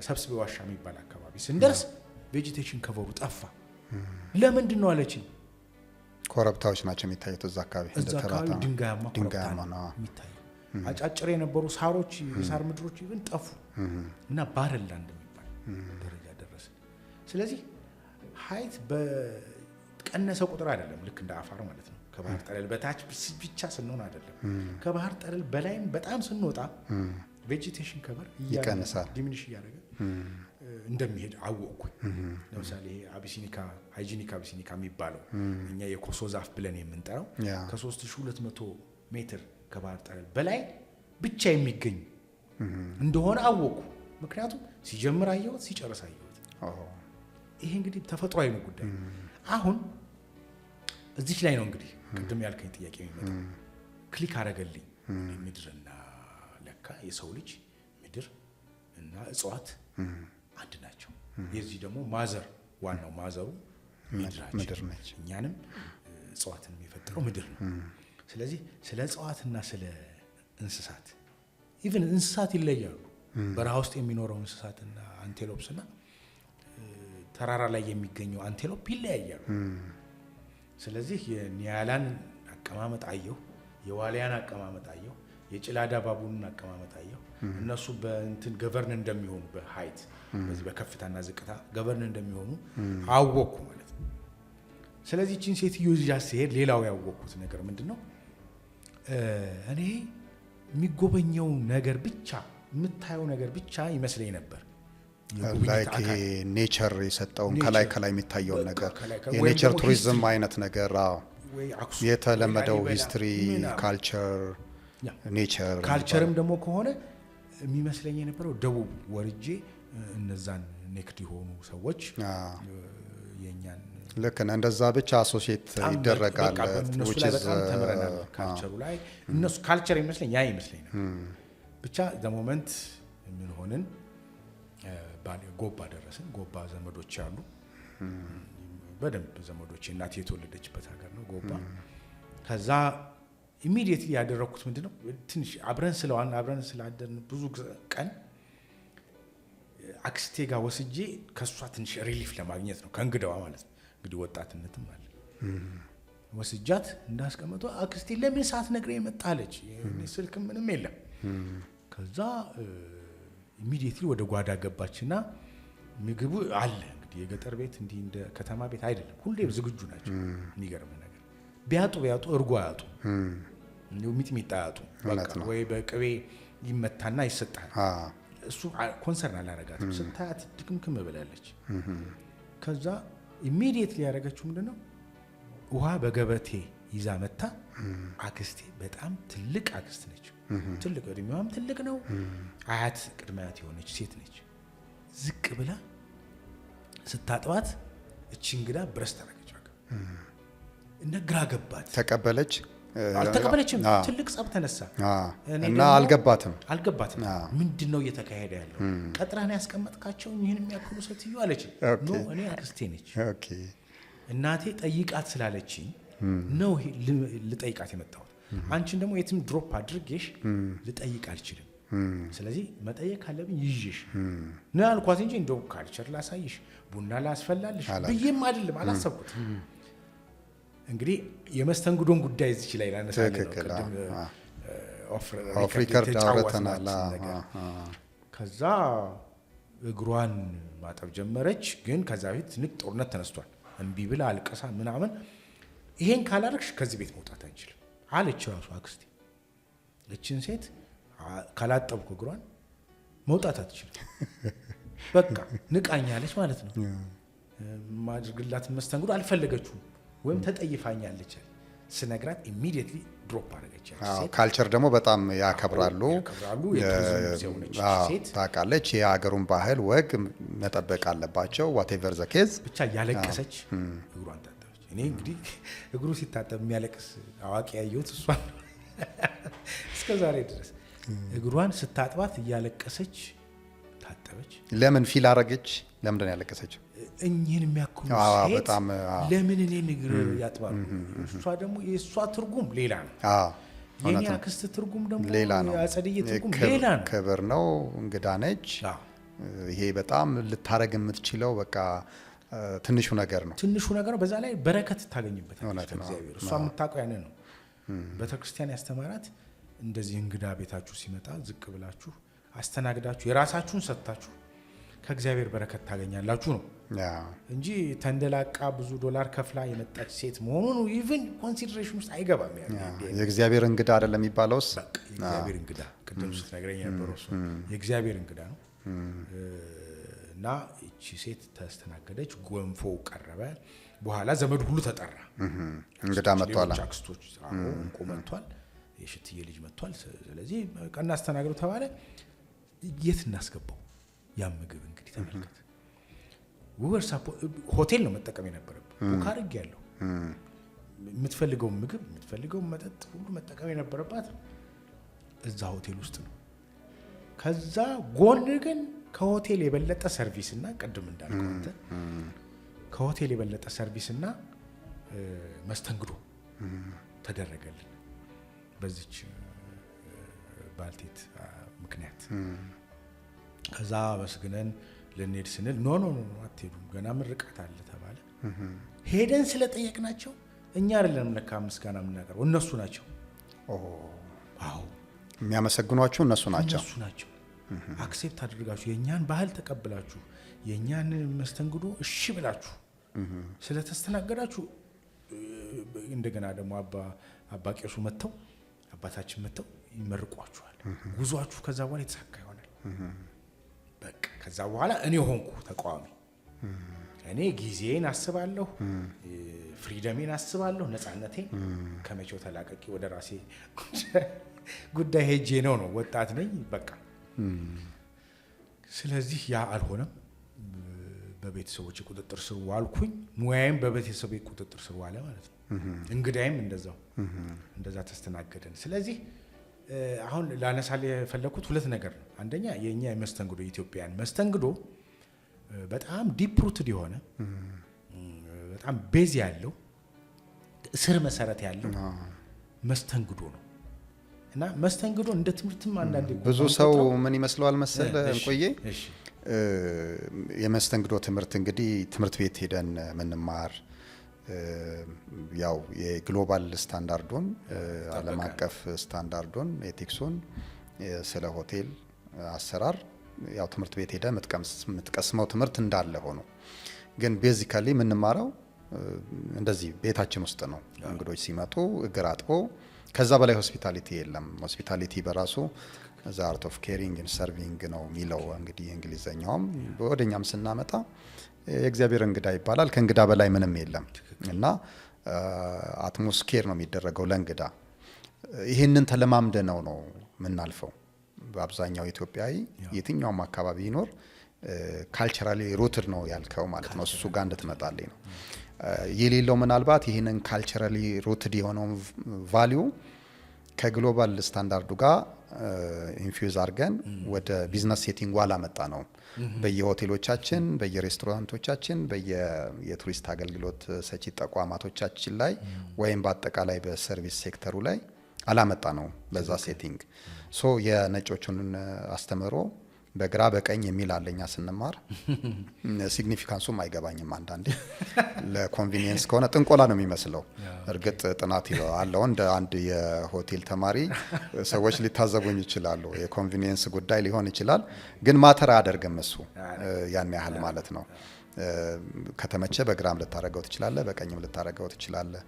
S1: ሰብስቤ ዋሻ የሚባል አካባቢ ስንደርስ ቬጂቴሽን ከቨሩ ጠፋ። ለምንድን ነው አለችኝ።
S2: ኮረብታዎች ናቸው የሚታዩት እዛ አካባቢ፣
S1: እንደ ተራራ ድንጋያማ ነው የሚታዩ። አጫጭር የነበሩ ሳሮች፣ የሳር ምድሮች ግን ጠፉ እና ባረላንድ የሚባል ደረጃ ደረሰ። ስለዚህ ሀይት በቀነሰ ቁጥር አይደለም፣ ልክ እንደ አፋር ማለት ነው። ከባህር ጠለል በታች ብቻ ስንሆን አይደለም፣ ከባህር ጠለል በላይም በጣም ስንወጣ ቬጂቴሽን ከቨር
S2: ይቀንሳል፣
S1: ዲሚኒሽ እያደረገ እንደሚሄድ አወቅኩኝ። ለምሳሌ ይሄ ሃይጂኒክ አቢሲኒካ የሚባለው እኛ የኮሶ ዛፍ ብለን የምንጠራው ከ3200 ሜትር ከባህር ጠለል በላይ ብቻ የሚገኝ እንደሆነ አወቅኩ። ምክንያቱም ሲጀምር አየሁት፣ ሲጨርስ አየሁት። ይሄ እንግዲህ ተፈጥሯዊ ነው ጉዳይ። አሁን እዚች ላይ ነው እንግዲህ ቅድም ያልከኝ ጥያቄ የሚመጣው። ክሊክ አረገልኝ። ምድርና ለካ የሰው ልጅ ምድር እና እጽዋት አንድ ናቸው። የዚህ ደግሞ ዋናው ማዘሩ ምድር ነች። እኛንም እጽዋትን የፈጠረው ምድር ነው። ስለዚህ ስለ እጽዋትና ስለ እንስሳት ኢቭን እንስሳት ይለያሉ። በረሃ ውስጥ የሚኖረው እንስሳትና አንቴሎፕስና ተራራ ላይ የሚገኘው አንቴሎፕ ይለያያሉ። ስለዚህ የኒያላን አቀማመጥ አየሁ፣ የዋሊያን አቀማመጥ አየሁ፣ የጭላዳ ባቡንን አቀማመጥ አየሁ። እነሱ በእንትን ገቨርን እንደሚሆኑ በሃይት በዚህ በከፍታና ዝቅታ ገቨርን እንደሚሆኑ አወቅኩ ማለት ነው። ስለዚህ እቺን ሴትዮ ይዛ ሲሄድ ሌላው ያወቅኩት ነገር ምንድነው? እኔ የሚጎበኘው ነገር ብቻ የምታየው ነገር ብቻ ይመስለኝ ነበር።
S2: ላይክ ኔቸር የሰጠውን ከላይ የሚታየውን ነገር የኔቸር ቱሪዝም አይነት ነገር የተለመደው ሂስትሪ፣ ካልቸር፣ ኔቸር
S1: ካልቸርም ደግሞ ከሆነ የሚመስለኝ የነበረው ደቡብ ወርጄ እነዛን ኔክድ የሆኑ ሰዎች የኛን
S2: ልክ ነው እንደዛ ብቻ አሶሲየት ይደረጋል።
S1: እነሱ ላይ በጣም ተምረናል። ካልቸሩ ላይ እነሱ ካልቸር ይመስለኝ ያ ይመስለኝ ነው። ብቻ ዘሞመንት ምን ሆንን፣ ጎባ ደረስን። ጎባ ዘመዶች አሉ፣ በደንብ ዘመዶች። እናቴ የተወለደችበት ሀገር ነው ጎባ። ከዛ ኢሚዲየትሊ ያደረኩት ምንድነው ትንሽ አብረን ስላደርን ብዙ ቀን አክስቴ ጋር ወስጄ ከሷ ትንሽ ሪሊፍ ለማግኘት ነው፣ ከእንግዳዋ ማለት ነው። እንግዲህ ወጣትነትም አለ። ወስጃት እንዳስቀመጠ አክስቴ ለምን ሳትነግረኝ መጣለች? ስልክ ምንም የለም። ከዛ ኢሚዲየትሊ ወደ ጓዳ ገባችና ምግቡ አለ። እንግዲህ የገጠር ቤት እንዲህ እንደ ከተማ ቤት አይደለም፣ ሁሌም ዝግጁ ናቸው። የሚገርም ነገር ቢያጡ እርጎ አያጡ፣ ሚጥሚጣ አያጡ። በቃ ወይ በቅቤ ይመታና ይሰጣል። እሱ ኮንሰርን አላረጋትም። ስታያት ድክምክም ብላለች። ከዛ ኢሚዲየትሊ ያደረገችው ምንድነው ውሃ በገበቴ ይዛ መታ። አክስቴ በጣም ትልቅ አክስት ነች። ትልቅ እድሜዋም ትልቅ ነው። አያት ቅድመ አያት የሆነች ሴት ነች። ዝቅ ብላ ስታጥባት እቺ እንግዳ ብረስ ተረገች። እና ግራ ገባት።
S2: ተቀበለች
S1: አልተቀበለችም። ትልቅ ጸብ ተነሳ
S2: እና አልገባትም።
S1: ምንድነው እየተካሄደ ያለው? ቀጥራን ያስቀመጥካቸው ይህን የሚያክሉ ሴትዮ አለች። ኖ እኔ አክስቴ ነች። እናቴ ጠይቃት ስላለችኝ ነው ልጠይቃት የመጣሁት። አንቺን ደግሞ የትም ድሮፕ አድርጌሽ ልጠይቅ አልችልም። ስለዚህ መጠየቅ ካለብኝ ይዤሽ ነው ያልኳት እንጂ እንደው ካልቸር ላሳይሽ ቡና ላስፈላልሽ ብዬም አይደለም አላሰብኩት። እንግዲህ የመስተንግዶን ጉዳይ እዚህ ላይ ላነሳለሁ ቅድም
S2: ኦፍ ሪከርድ አውርተናል።
S1: ከዛ እግሯን ማጠብ ጀመረች። ግን ከዛ በፊት ትንሽ ጦርነት ተነስቷል። እምቢ ብላ አልቀሳ ምናምን ይሄን ካላረግሽ ከዚህ ቤት መውጣት አንችልም አለች ራሱ አክስቴ። እችን ሴት ካላጠብኩ እግሯን መውጣት አትችልም። በቃ ንቃኛለች ማለት ነው። ማድርግላት መስተንግዶ አልፈለገችውም ወይም ተጠይፋኛለች ስነግራት ኢሚዲየትሊ ድሮፕ አደረገች።
S2: ካልቸር ደግሞ በጣም ያከብራሉ። ታውቃለች፣ የሀገሩን ባህል ወግ መጠበቅ አለባቸው። ዋቴቨር ዘ ኬዝ
S1: ብቻ እያለቀሰች እግሯን ታጠበች። እኔ እንግዲህ እግሩ ሲታጠብ የሚያለቅስ አዋቂ ያየሁት እሷን እስከ ዛሬ ድረስ እግሯን ስታጥባት እያለቀሰች ታጠበች።
S2: ለምን ፊል አረገች? ለምንድን ነው ያለቀሰችው?
S1: እኚህን የሚያክሉ ሴት ለምን እኔን እግር ያጥባሉ? እሷ ደግሞ የእሷ ትርጉም ሌላ ነው። የኔ አክስት ትርጉም ደግሞ ሌላ ነው። አጸድዬ ትርጉም ሌላ ነው።
S2: ክብር ነው። እንግዳ ነች። ይሄ በጣም ልታረግ የምትችለው በቃ ትንሹ ነገር ነው።
S1: ትንሹ ነገር ነው። በዛ ላይ በረከት ታገኝበታለች ከእግዚአብሔር። እሷ የምታውቀው ያንን ነው። ቤተክርስቲያን ያስተማራት እንደዚህ እንግዳ ቤታችሁ ሲመጣ ዝቅ ብላችሁ አስተናግዳችሁ የራሳችሁን ሰጥታችሁ ከእግዚአብሔር በረከት ታገኛላችሁ ነው እንጂ ተንደላቃ ብዙ ዶላር ከፍላ የመጣች ሴት መሆኑን ኢቭን ኮንሲደሬሽን ውስጥ አይገባም።
S2: የእግዚአብሔር እንግዳ አይደለም የሚባለውስ?
S1: የእግዚአብሔር እንግዳ ቅድም ስትነግረኝ የነበረው እሱ የእግዚአብሔር እንግዳ ነው። እና እቺ ሴት ተስተናገደች። ጎንፎ ቀረበ። በኋላ ዘመድ ሁሉ ተጠራ።
S2: እንግዳ መጥቷል።
S1: አክስቶች እንቁ መጥቷል። የሽትዬ ልጅ መጥቷል። ስለዚህ ቀና አስተናግደው ተባለ። የት እናስገባው ያ ምግብ? እንግዲህ ተመልከት። ሆቴል ነው መጠቀም የነበረብን። ቡክ አድርጌያለሁ። የምትፈልገው ምግብ የምትፈልገው መጠጥ ሁሉ መጠቀም የነበረባት እዛ ሆቴል ውስጥ ነው። ከዛ ጎን ግን ከሆቴል የበለጠ ሰርቪስ እና ቅድም እንዳልከው አንተ ከሆቴል የበለጠ ሰርቪስ እና መስተንግዶ ተደረገልን በዚች ባልቴት ምክንያት። ከዛ መስግነን ልንሄድ ስንል ኖ አትሄዱም ገና ምርቃት አለ ተባለ። ሄደን ስለጠየቅናቸው እኛ አይደለንም ለካ ምስጋና የምናቀርበው እነሱ ናቸው።
S2: አዎ የሚያመሰግኗችሁ እነሱ ናቸው።
S1: አክሴፕት አድርጋችሁ የእኛን ባህል ተቀብላችሁ የእኛን መስተንግዶ እሺ ብላችሁ ስለተስተናገዳችሁ እንደገና ደግሞ አባ ቄሱ መጥተው አባታችን መጥተው ይመርቋችኋል። ጉዟችሁ ከዛ በኋላ የተሳካ ይሆናል። በቃ ከዛ በኋላ እኔ ሆንኩ ተቃዋሚ። እኔ ጊዜን አስባለሁ፣ ፍሪደሜን አስባለሁ፣ ነፃነቴን ከመቼው ተላቀቂ ወደ ራሴ ጉዳይ ሄጄ ነው ወጣት ነኝ በቃ። ስለዚህ ያ አልሆነም። በቤተሰቦች ቁጥጥር ስር ዋልኩኝ። ሙያዬም በቤተሰቦች ቁጥጥር ስር ዋለ ማለት ነው። እንግዳይም እንደዛ ተስተናገደን። ስለዚህ አሁን ላነሳል የፈለኩት ሁለት ነገር ነው። አንደኛ የኛ የመስተንግዶ የኢትዮጵያን መስተንግዶ በጣም ዲፕ ሩትድ የሆነ በጣም ቤዝ ያለው ስር መሰረት ያለው መስተንግዶ ነው እና መስተንግዶ እንደ ትምህርትም አንዳንዴ
S2: ብዙ ሰው ምን ይመስለዋል መሰለ እንቆዬ የመስተንግዶ ትምህርት እንግዲህ ትምህርት ቤት ሄደን ምንማር ያው የግሎባል ስታንዳርዱን ዓለም አቀፍ ስታንዳርዱን ኤቲክሱን ስለ ሆቴል አሰራር ያው ትምህርት ቤት ሄደ የምትቀስመው ትምህርት እንዳለ ሆኖ ግን ቤዚካሊ የምንማረው እንደዚህ ቤታችን ውስጥ ነው። እንግዶች ሲመጡ እግር አጥቦ ከዛ በላይ ሆስፒታሊቲ የለም። ሆስፒታሊቲ በራሱ ዘ አርት ኦፍ ኬሪንግ ኤንድ ሰርቪንግ ነው የሚለው እንግዲህ እንግሊዘኛውም ወደኛም ስናመጣ የእግዚአብሔር እንግዳ ይባላል። ከእንግዳ በላይ ምንም የለም እና አትሞስፌር ነው የሚደረገው ለእንግዳ። ይህንን ተለማምደ ነው የምናልፈው። በአብዛኛው ኢትዮጵያዊ የትኛውም አካባቢ ይኖር ካልቸራሊ ሩትድ ነው ያልከው ማለት ነው። እሱ ጋር እንድትመጣልኝ ነው የሌለው። ምናልባት ይህንን ካልቸራሊ ሩትድ የሆነውን ቫሊዩ ከግሎባል ስታንዳርዱ ጋር ኢንፊውዝ አድርገን ወደ ቢዝነስ ሴቲንግ ዋላ መጣ ነው። በየሆቴሎቻችን፣ በየሬስቶራንቶቻችን፣ በየቱሪስት አገልግሎት ሰጪ ተቋማቶቻችን ላይ ወይም በአጠቃላይ በሰርቪስ ሴክተሩ ላይ አላመጣ ነው በዛ ሴቲንግ። ሶ የነጮቹን አስተምሮ በግራ በቀኝ የሚል አለኛ ስንማር ሲግኒፊካንሱም አይገባኝም አንዳንዴ። ለኮንቪኒየንስ ከሆነ ጥንቆላ ነው የሚመስለው። እርግጥ ጥናት አለው እንደ አንድ የሆቴል ተማሪ ሰዎች ሊታዘቡኝ ይችላሉ። የኮንቪኒየንስ ጉዳይ ሊሆን ይችላል፣ ግን ማተር አያደርግም እሱ ያን ያህል ማለት ነው። ከተመቸ በግራም ልታረገው ትችላለህ፣ በቀኝም ልታረገው ትችላለህ።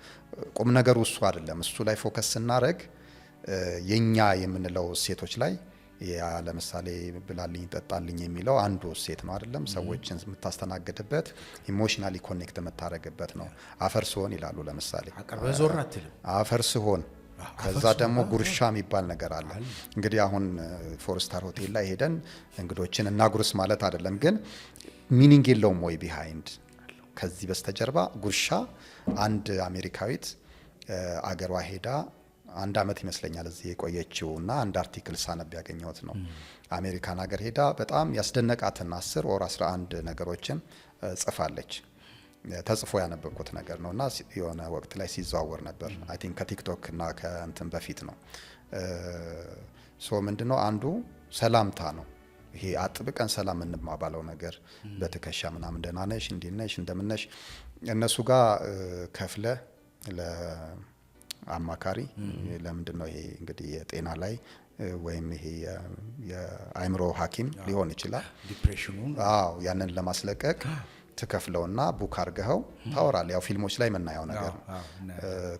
S2: ቁም ነገሩ እሱ አይደለም። እሱ ላይ ፎከስ ስናረግ የኛ የምንለው እሴቶች ላይ ያ ለምሳሌ ብላልኝ ጠጣልኝ የሚለው አንዱ እሴት ነው አይደለም? ሰዎችን የምታስተናግድበት ኢሞሽናሊ ኮኔክት የምታረግበት ነው። አፈር ስሆን ይላሉ ለምሳሌ አፈር ስሆን። ከዛ ደግሞ ጉርሻ የሚባል ነገር አለ። እንግዲህ አሁን ፎርስታር ሆቴል ላይ ሄደን እንግዶችን እናጉርስ ማለት አይደለም፣ ግን ሚኒንግ የለውም ወይ ቢሃይንድ ከዚህ በስተጀርባ ጉርሻ። አንድ አሜሪካዊት አገሯ ሄዳ 1 አመት ይመስለኛል እዚህ የቆየችው እና አንድ አርቲክል ሳነብ ያገኘሁት ነው። አሜሪካን ሀገር ሄዳ በጣም ያስደነቃትን 10 or 11 ነገሮችን ጽፋለች። ተጽፎ ያነበብኩት ነገር ነው እና የሆነ ወቅት ላይ ሲዘዋወር ነበር። አይ ቲንክ ከቲክቶክ እና ከእንትን በፊት ነው። ሶ ምንድነው አንዱ ሰላምታ ነው። ይሄ አጥብቀን ሰላም እንማባለው ነገር በትከሻ ምናምን ደህና ነሽ፣ እንዴት ነሽ፣ እንደምን ነሽ። እነሱ ጋር ከፍለ ለአማካሪ ለምንድን ነው ይሄ እንግዲህ የጤና ላይ ወይም ይሄ የአእምሮ ሐኪም ሊሆን ይችላል
S1: ዲፕሬሽኑ
S2: ያንን ለማስለቀቅ ትከፍለውና ቡክ አርገኸው ታወራለህ። ያው ፊልሞች ላይ የምናየው ነገር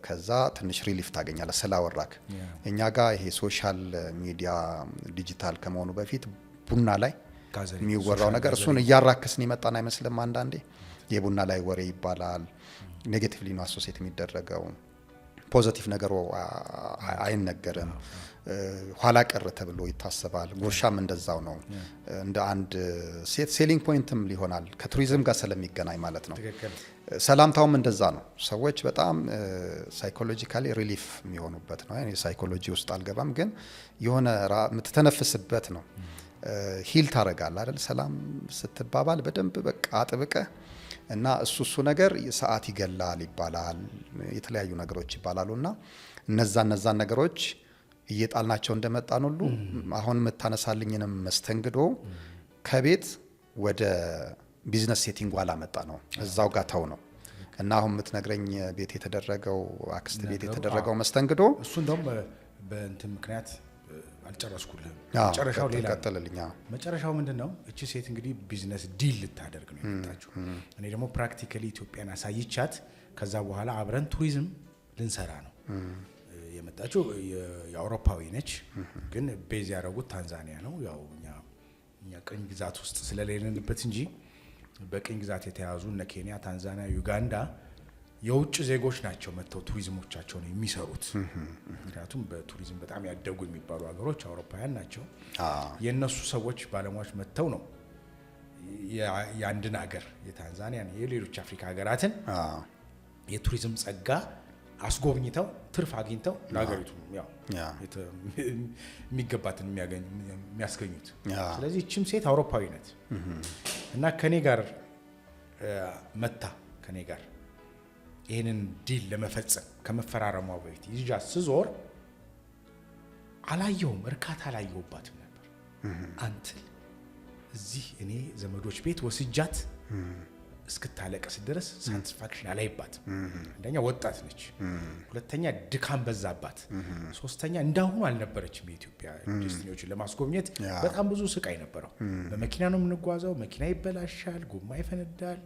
S2: ከዛ ትንሽ ሪሊፍ ታገኛለህ ስላወራክ። እኛ ጋር ይሄ ሶሻል ሚዲያ ዲጂታል ከመሆኑ በፊት ቡና ላይ የሚወራው ነገር እሱን እያራክስን ይመጣን አይመስልም? አንዳንዴ የቡና ላይ ወሬ ይባላል። ኔጌቲቭሊ ነው አሶሲየት የሚደረገው። ፖዚቲቭ ነገሩ አይነገርም። ኋላ ቀር ተብሎ ይታሰባል። ጉርሻም እንደዛው ነው። እንደ አንድ ሴሊንግ ፖይንትም ሊሆናል ከቱሪዝም ጋር ስለሚገናኝ ማለት ነው። ሰላምታውም እንደዛ ነው። ሰዎች በጣም ሳይኮሎጂካሊ ሪሊፍ የሚሆኑበት ነው። ሳይኮሎጂ ውስጥ አልገባም፣ ግን የሆነ የምትተነፍስበት ነው። ሂል ታረጋል አይደል? ሰላም ስትባባል በደንብ በቃ አጥብቀ እና እሱ ነገር ሰዓት ይገላል ይባላል፣ የተለያዩ ነገሮች ይባላሉና እነዛን ነገሮች እየጣልናቸው እንደመጣን ሁሉ አሁን የምታነሳልኝንም መስተንግዶ ከቤት ወደ ቢዝነስ ሴቲንግ አላመጣ ነው፣ እዛው ጋር ተው ነው። እና አሁን የምትነግረኝ ቤት የተደረገው አክስት ቤት የተደረገው መስተንግዶ
S1: እሱ እንደውም በእንትን ምክንያት አልጨረስኩልህም። መጨረሻው ሌላ
S2: ቀጥልልኛ።
S1: መጨረሻው ምንድነው? እቺ ሴት እንግዲህ ቢዝነስ ዲል ልታደርግ ነው የመጣችው። እኔ ደግሞ ፕራክቲካሊ ኢትዮጵያን አሳይቻት ከዛ በኋላ አብረን ቱሪዝም ልንሰራ ነው የመጣችው። የአውሮፓዊ ነች፣ ግን ቤዝ ያደረጉት ታንዛኒያ ነው። ያው እኛ ቅኝ ግዛት ውስጥ ስለሌለንበት እንጂ በቅኝ ግዛት የተያዙ እነ ኬንያ፣ ታንዛኒያ፣ ዩጋንዳ የውጭ ዜጎች ናቸው መጥተው ቱሪዝሞቻቸውን የሚሰሩት። ምክንያቱም በቱሪዝም በጣም ያደጉ የሚባሉ ሀገሮች አውሮፓውያን ናቸው። የነሱ ሰዎች ባለሙያዎች መጥተው ነው የአንድን ሀገር የታንዛኒያን የሌሎች አፍሪካ ሀገራትን የቱሪዝም ጸጋ አስጎብኝተው ትርፍ አግኝተው ለሀገሪቱ ያው የሚገባትን የሚያስገኙት። ስለዚህ እችም ሴት አውሮፓዊ ናት እና ከኔ ጋር መታ ከኔ ጋር ይህንን ዲል ለመፈጸም ከመፈራረሟ በፊት ይዣ ስዞር አላየሁም፣ እርካታ አላየሁባትም ነበር። አንተ እዚህ እኔ ዘመዶች ቤት ወስጃት እስክታለቅስ ድረስ ሳቲስፋክሽን አላይባትም። አንደኛ ወጣት ነች፣ ሁለተኛ ድካም በዛባት፣ ሶስተኛ እንዳሁኑ አልነበረችም። የኢትዮጵያ ዴስቲኔሽን ለማስጎብኘት በጣም ብዙ ስቃይ ነበረው። በመኪና ነው የምንጓዘው፣ መኪና ይበላሻል፣ ጎማ ይፈነዳል፣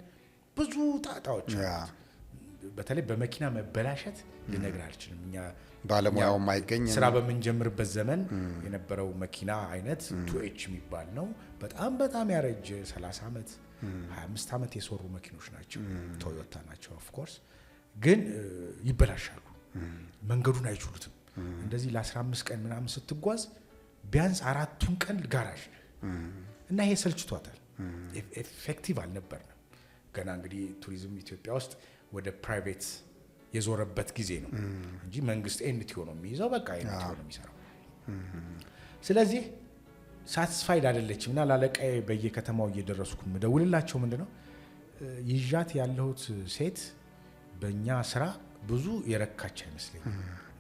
S1: ብዙ ጣጣዎች አሉት። በተለይ በመኪና መበላሸት ልነግር አልችልም። እኛ
S2: ባለሙያው ማይገኝ
S1: ስራ በምንጀምርበት ዘመን የነበረው መኪና አይነት 2H የሚባል ነው። በጣም ያረጀ 30 ዓመት 25 ዓመት የሰሩ መኪኖች ናቸው። ቶዮታ ናቸው ኦፍ ኮርስ፣ ግን ይበላሻሉ። መንገዱን አይችሉትም። እንደዚህ ለ15 ቀን ምናምን ስትጓዝ ቢያንስ 4ቱን ቀን ጋራዥ እና ይሄ ሰልችቷታል። ኤፌክቲቭ አልነበርንም። ገና እንግዲህ ቱሪዝም ኢትዮጵያ ውስጥ ወደ ፕራይቬት የዞረበት ጊዜ ነው እንጂ መንግስት ኤንቲኦ ነው የሚይዘው፣ በቃ ኤንቲኦ ነው የሚሰራው። ስለዚህ ሳቲስፋይድ አይደለችም እና ላለቃዬ በየከተማው እየደረስኩ ምደውልላቸው ምንድነው ይዣት ያለሁት ሴት በእኛ ስራ ብዙ የረካች አይመስለኝም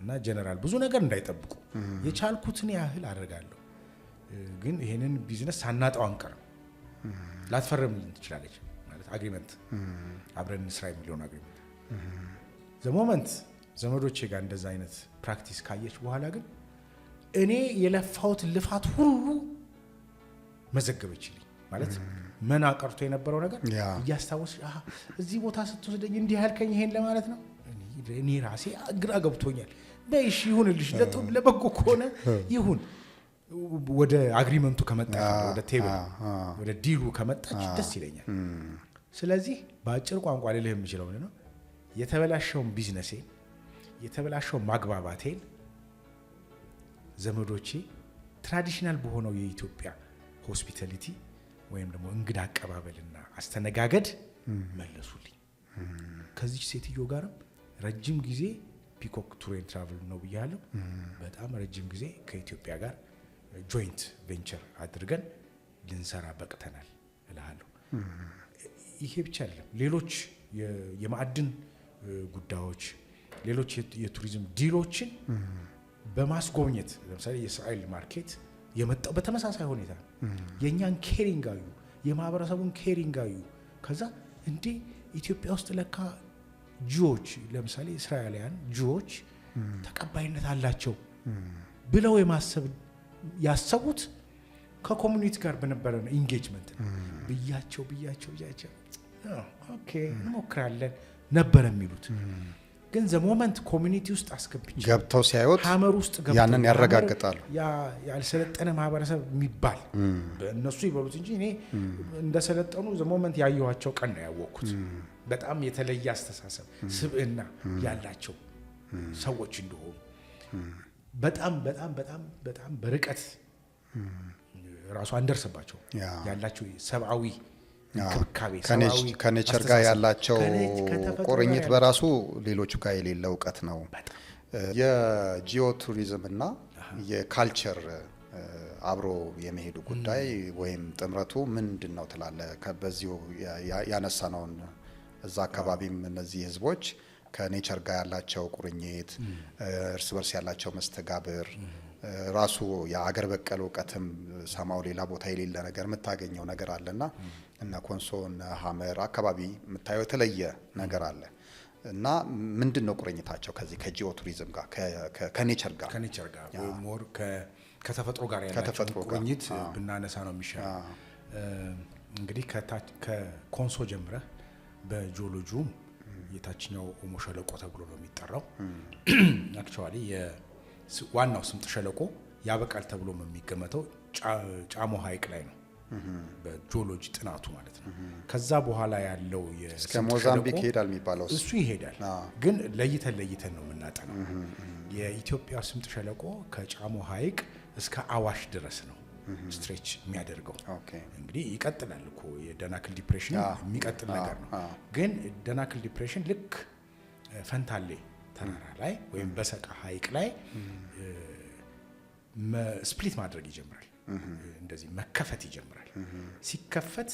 S1: እና ጀነራል ብዙ ነገር እንዳይጠብቁ የቻልኩትን ያህል አደርጋለሁ። ግን ይሄንን ቢዝነስ ሳናጣው አንቀርም። ላትፈርም ትችላለች ማለት አግሪመንት አብረን እንስራ የሚለውን አግሪመንት ዘሞመንት ዘመዶቼ ጋር እንደዛ አይነት ፕራክቲስ ካየች በኋላ ግን እኔ የለፋውት ልፋት ሁሉ መዘገበችልኝ ማለት መና ቀርቶ የነበረው ነገር እያስታወስሽ እዚህ ቦታ ስትወስደኝ እንዲህ ያልከኝ ይሄን ለማለት ነው። እኔ ራሴ ግራ ገብቶኛል። በይሽ ይሁንልሽ፣ ለበጎ ከሆነ ይሁን። ወደ አግሪመንቱ ከመጣች ወደ ቴብል ወደ ዲሉ ከመጣች ደስ ይለኛል። ስለዚህ በአጭር ቋንቋ ልልህ የምችለው ነው የተበላሸውን ቢዝነሴን የተበላሸውን ማግባባቴን ዘመዶቼ ትራዲሽናል በሆነው የኢትዮጵያ ሆስፒታሊቲ ወይም ደግሞ እንግዳ አቀባበልና አስተነጋገድ መለሱልኝ። ከዚህ ሴትዮ ጋርም ረጅም ጊዜ ፒኮክ ቱር ኤንድ ትራቨል ነው ብያለሁ። በጣም ረጅም ጊዜ ከኢትዮጵያ ጋር ጆይንት ቬንቸር አድርገን ልንሰራ በቅተናል እልሃለሁ። ይሄ ብቻ አይደለም፣ ሌሎች የማዕድን ጉዳዮች፣ ሌሎች የቱሪዝም ዲሎችን በማስጎብኘት ለምሳሌ የእስራኤል ማርኬት የመጣው በተመሳሳይ ሁኔታ የኛን ኬሪንግ አዩ፣ የማህበረሰቡን ኬሪንግ አዩ። ከዛ እንዴ ኢትዮጵያ ውስጥ ለካ ጂዎች ለምሳሌ እስራኤላውያን ጂዎች ተቀባይነት አላቸው ብለው ያሰቡት ከኮሙኒቲ ጋር በነበረ ኢንጌጅመንት ብያቸው ኦኬ እንሞክራለን ነበር የሚሉት። ግን ዘሞመንት ኮሚኒቲ ውስጥ አስገብቼ
S2: ገብተው ሲያዩት
S1: ሀመር ውስጥ ገብተው
S2: ያንን ያረጋግጣሉ።
S1: ያልሰለጠነ ማህበረሰብ የሚባል በእነሱ ይበሉት እንጂ እኔ እንደሰለጠኑ ዘሞመንት ያየኋቸው ቀን ነው ያወቅኩት። በጣም የተለየ አስተሳሰብ ስብዕና ያላቸው ሰዎች እንደሆኑ በጣም በጣም በጣም በጣም በርቀት ራሱ አንደርስባቸው ያላቸው ሰብአዊ እንክብካቤ
S2: ከኔቸር ጋር ያላቸው ቁርኝት በራሱ ሌሎቹ ጋር የሌለ እውቀት ነው። የጂኦ ቱሪዝም እና የካልቸር አብሮ የመሄዱ ጉዳይ ወይም ጥምረቱ ምንድን ነው ትላለህ? በዚሁ ያነሳነውን እዛ አካባቢም እነዚህ ህዝቦች ከኔቸር ጋር ያላቸው ቁርኝት፣ እርስ በርስ ያላቸው መስተጋብር ራሱ የአገር በቀል እውቀትም ሰማው ሌላ ቦታ የሌለ ነገር የምታገኘው ነገር አለና እና ኮንሶ እና ሀመር አካባቢ የምታየው የተለየ ነገር አለ እና ምንድነው ቁርኝታቸው ከዚህ ከጂኦ ቱሪዝም ጋር ከኔቸር ጋር
S1: ሞር ከተፈጥሮ ጋር ያላቸው ቁርኝት ብናነሳ ነው የሚሻለው። እንግዲህ ከኮንሶ ጀምረህ በጂኦሎጂውም የታችኛው ኦሞ ሸለቆ ተብሎ ነው የሚጠራው። አክቹአሊ ዋናው ስምጥ ሸለቆ ያበቃል ተብሎ የሚገመተው ጫሞ ሐይቅ ላይ ነው በጂኦሎጂ ጥናቱ ማለት ነው። ከዛ በኋላ ያለው
S2: እስከ ሞዛምቢክ ይሄዳል የሚባለው
S1: እሱ ይሄዳል። ግን ለይተን ነው የምናጠናው። የኢትዮጵያ ስምጥ ሸለቆ ከጫሞ ሐይቅ እስከ አዋሽ ድረስ ነው ስትሬች የሚያደርገው። እንግዲህ ይቀጥላል እኮ የደናክል ዲፕሬሽን የሚቀጥል ነገር ነው። ግን ደናክል ዲፕሬሽን ልክ ፈንታሌ ተራራ ላይ ወይም በሰቃ ሐይቅ ላይ ስፕሊት ማድረግ ይጀምራል። እንደዚህ መከፈት ይጀምራል። ሲከፈት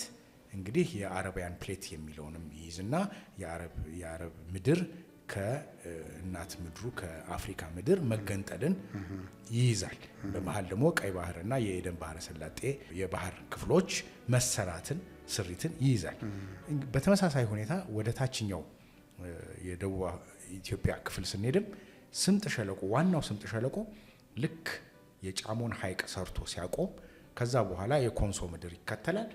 S1: እንግዲህ የአረቢያን ፕሌት የሚለውንም ይይዝና የአረብ ምድር ከእናት ምድሩ ከአፍሪካ ምድር መገንጠልን ይይዛል። በመሃል ደግሞ ቀይ ባህርና የኤደን ባህረ ሰላጤ የባህር ክፍሎች መሰራትን ስሪትን ይይዛል። በተመሳሳይ ሁኔታ ወደ ታችኛው የደቡብ ኢትዮጵያ ክፍል ስንሄድም ስምጥ ሸለቆ ዋናው ስምጥ ሸለቆ ልክ የጫሞን ሐይቅ ሰርቶ ሲያቆም ከዛ በኋላ የኮንሶ ምድር ይከተላል።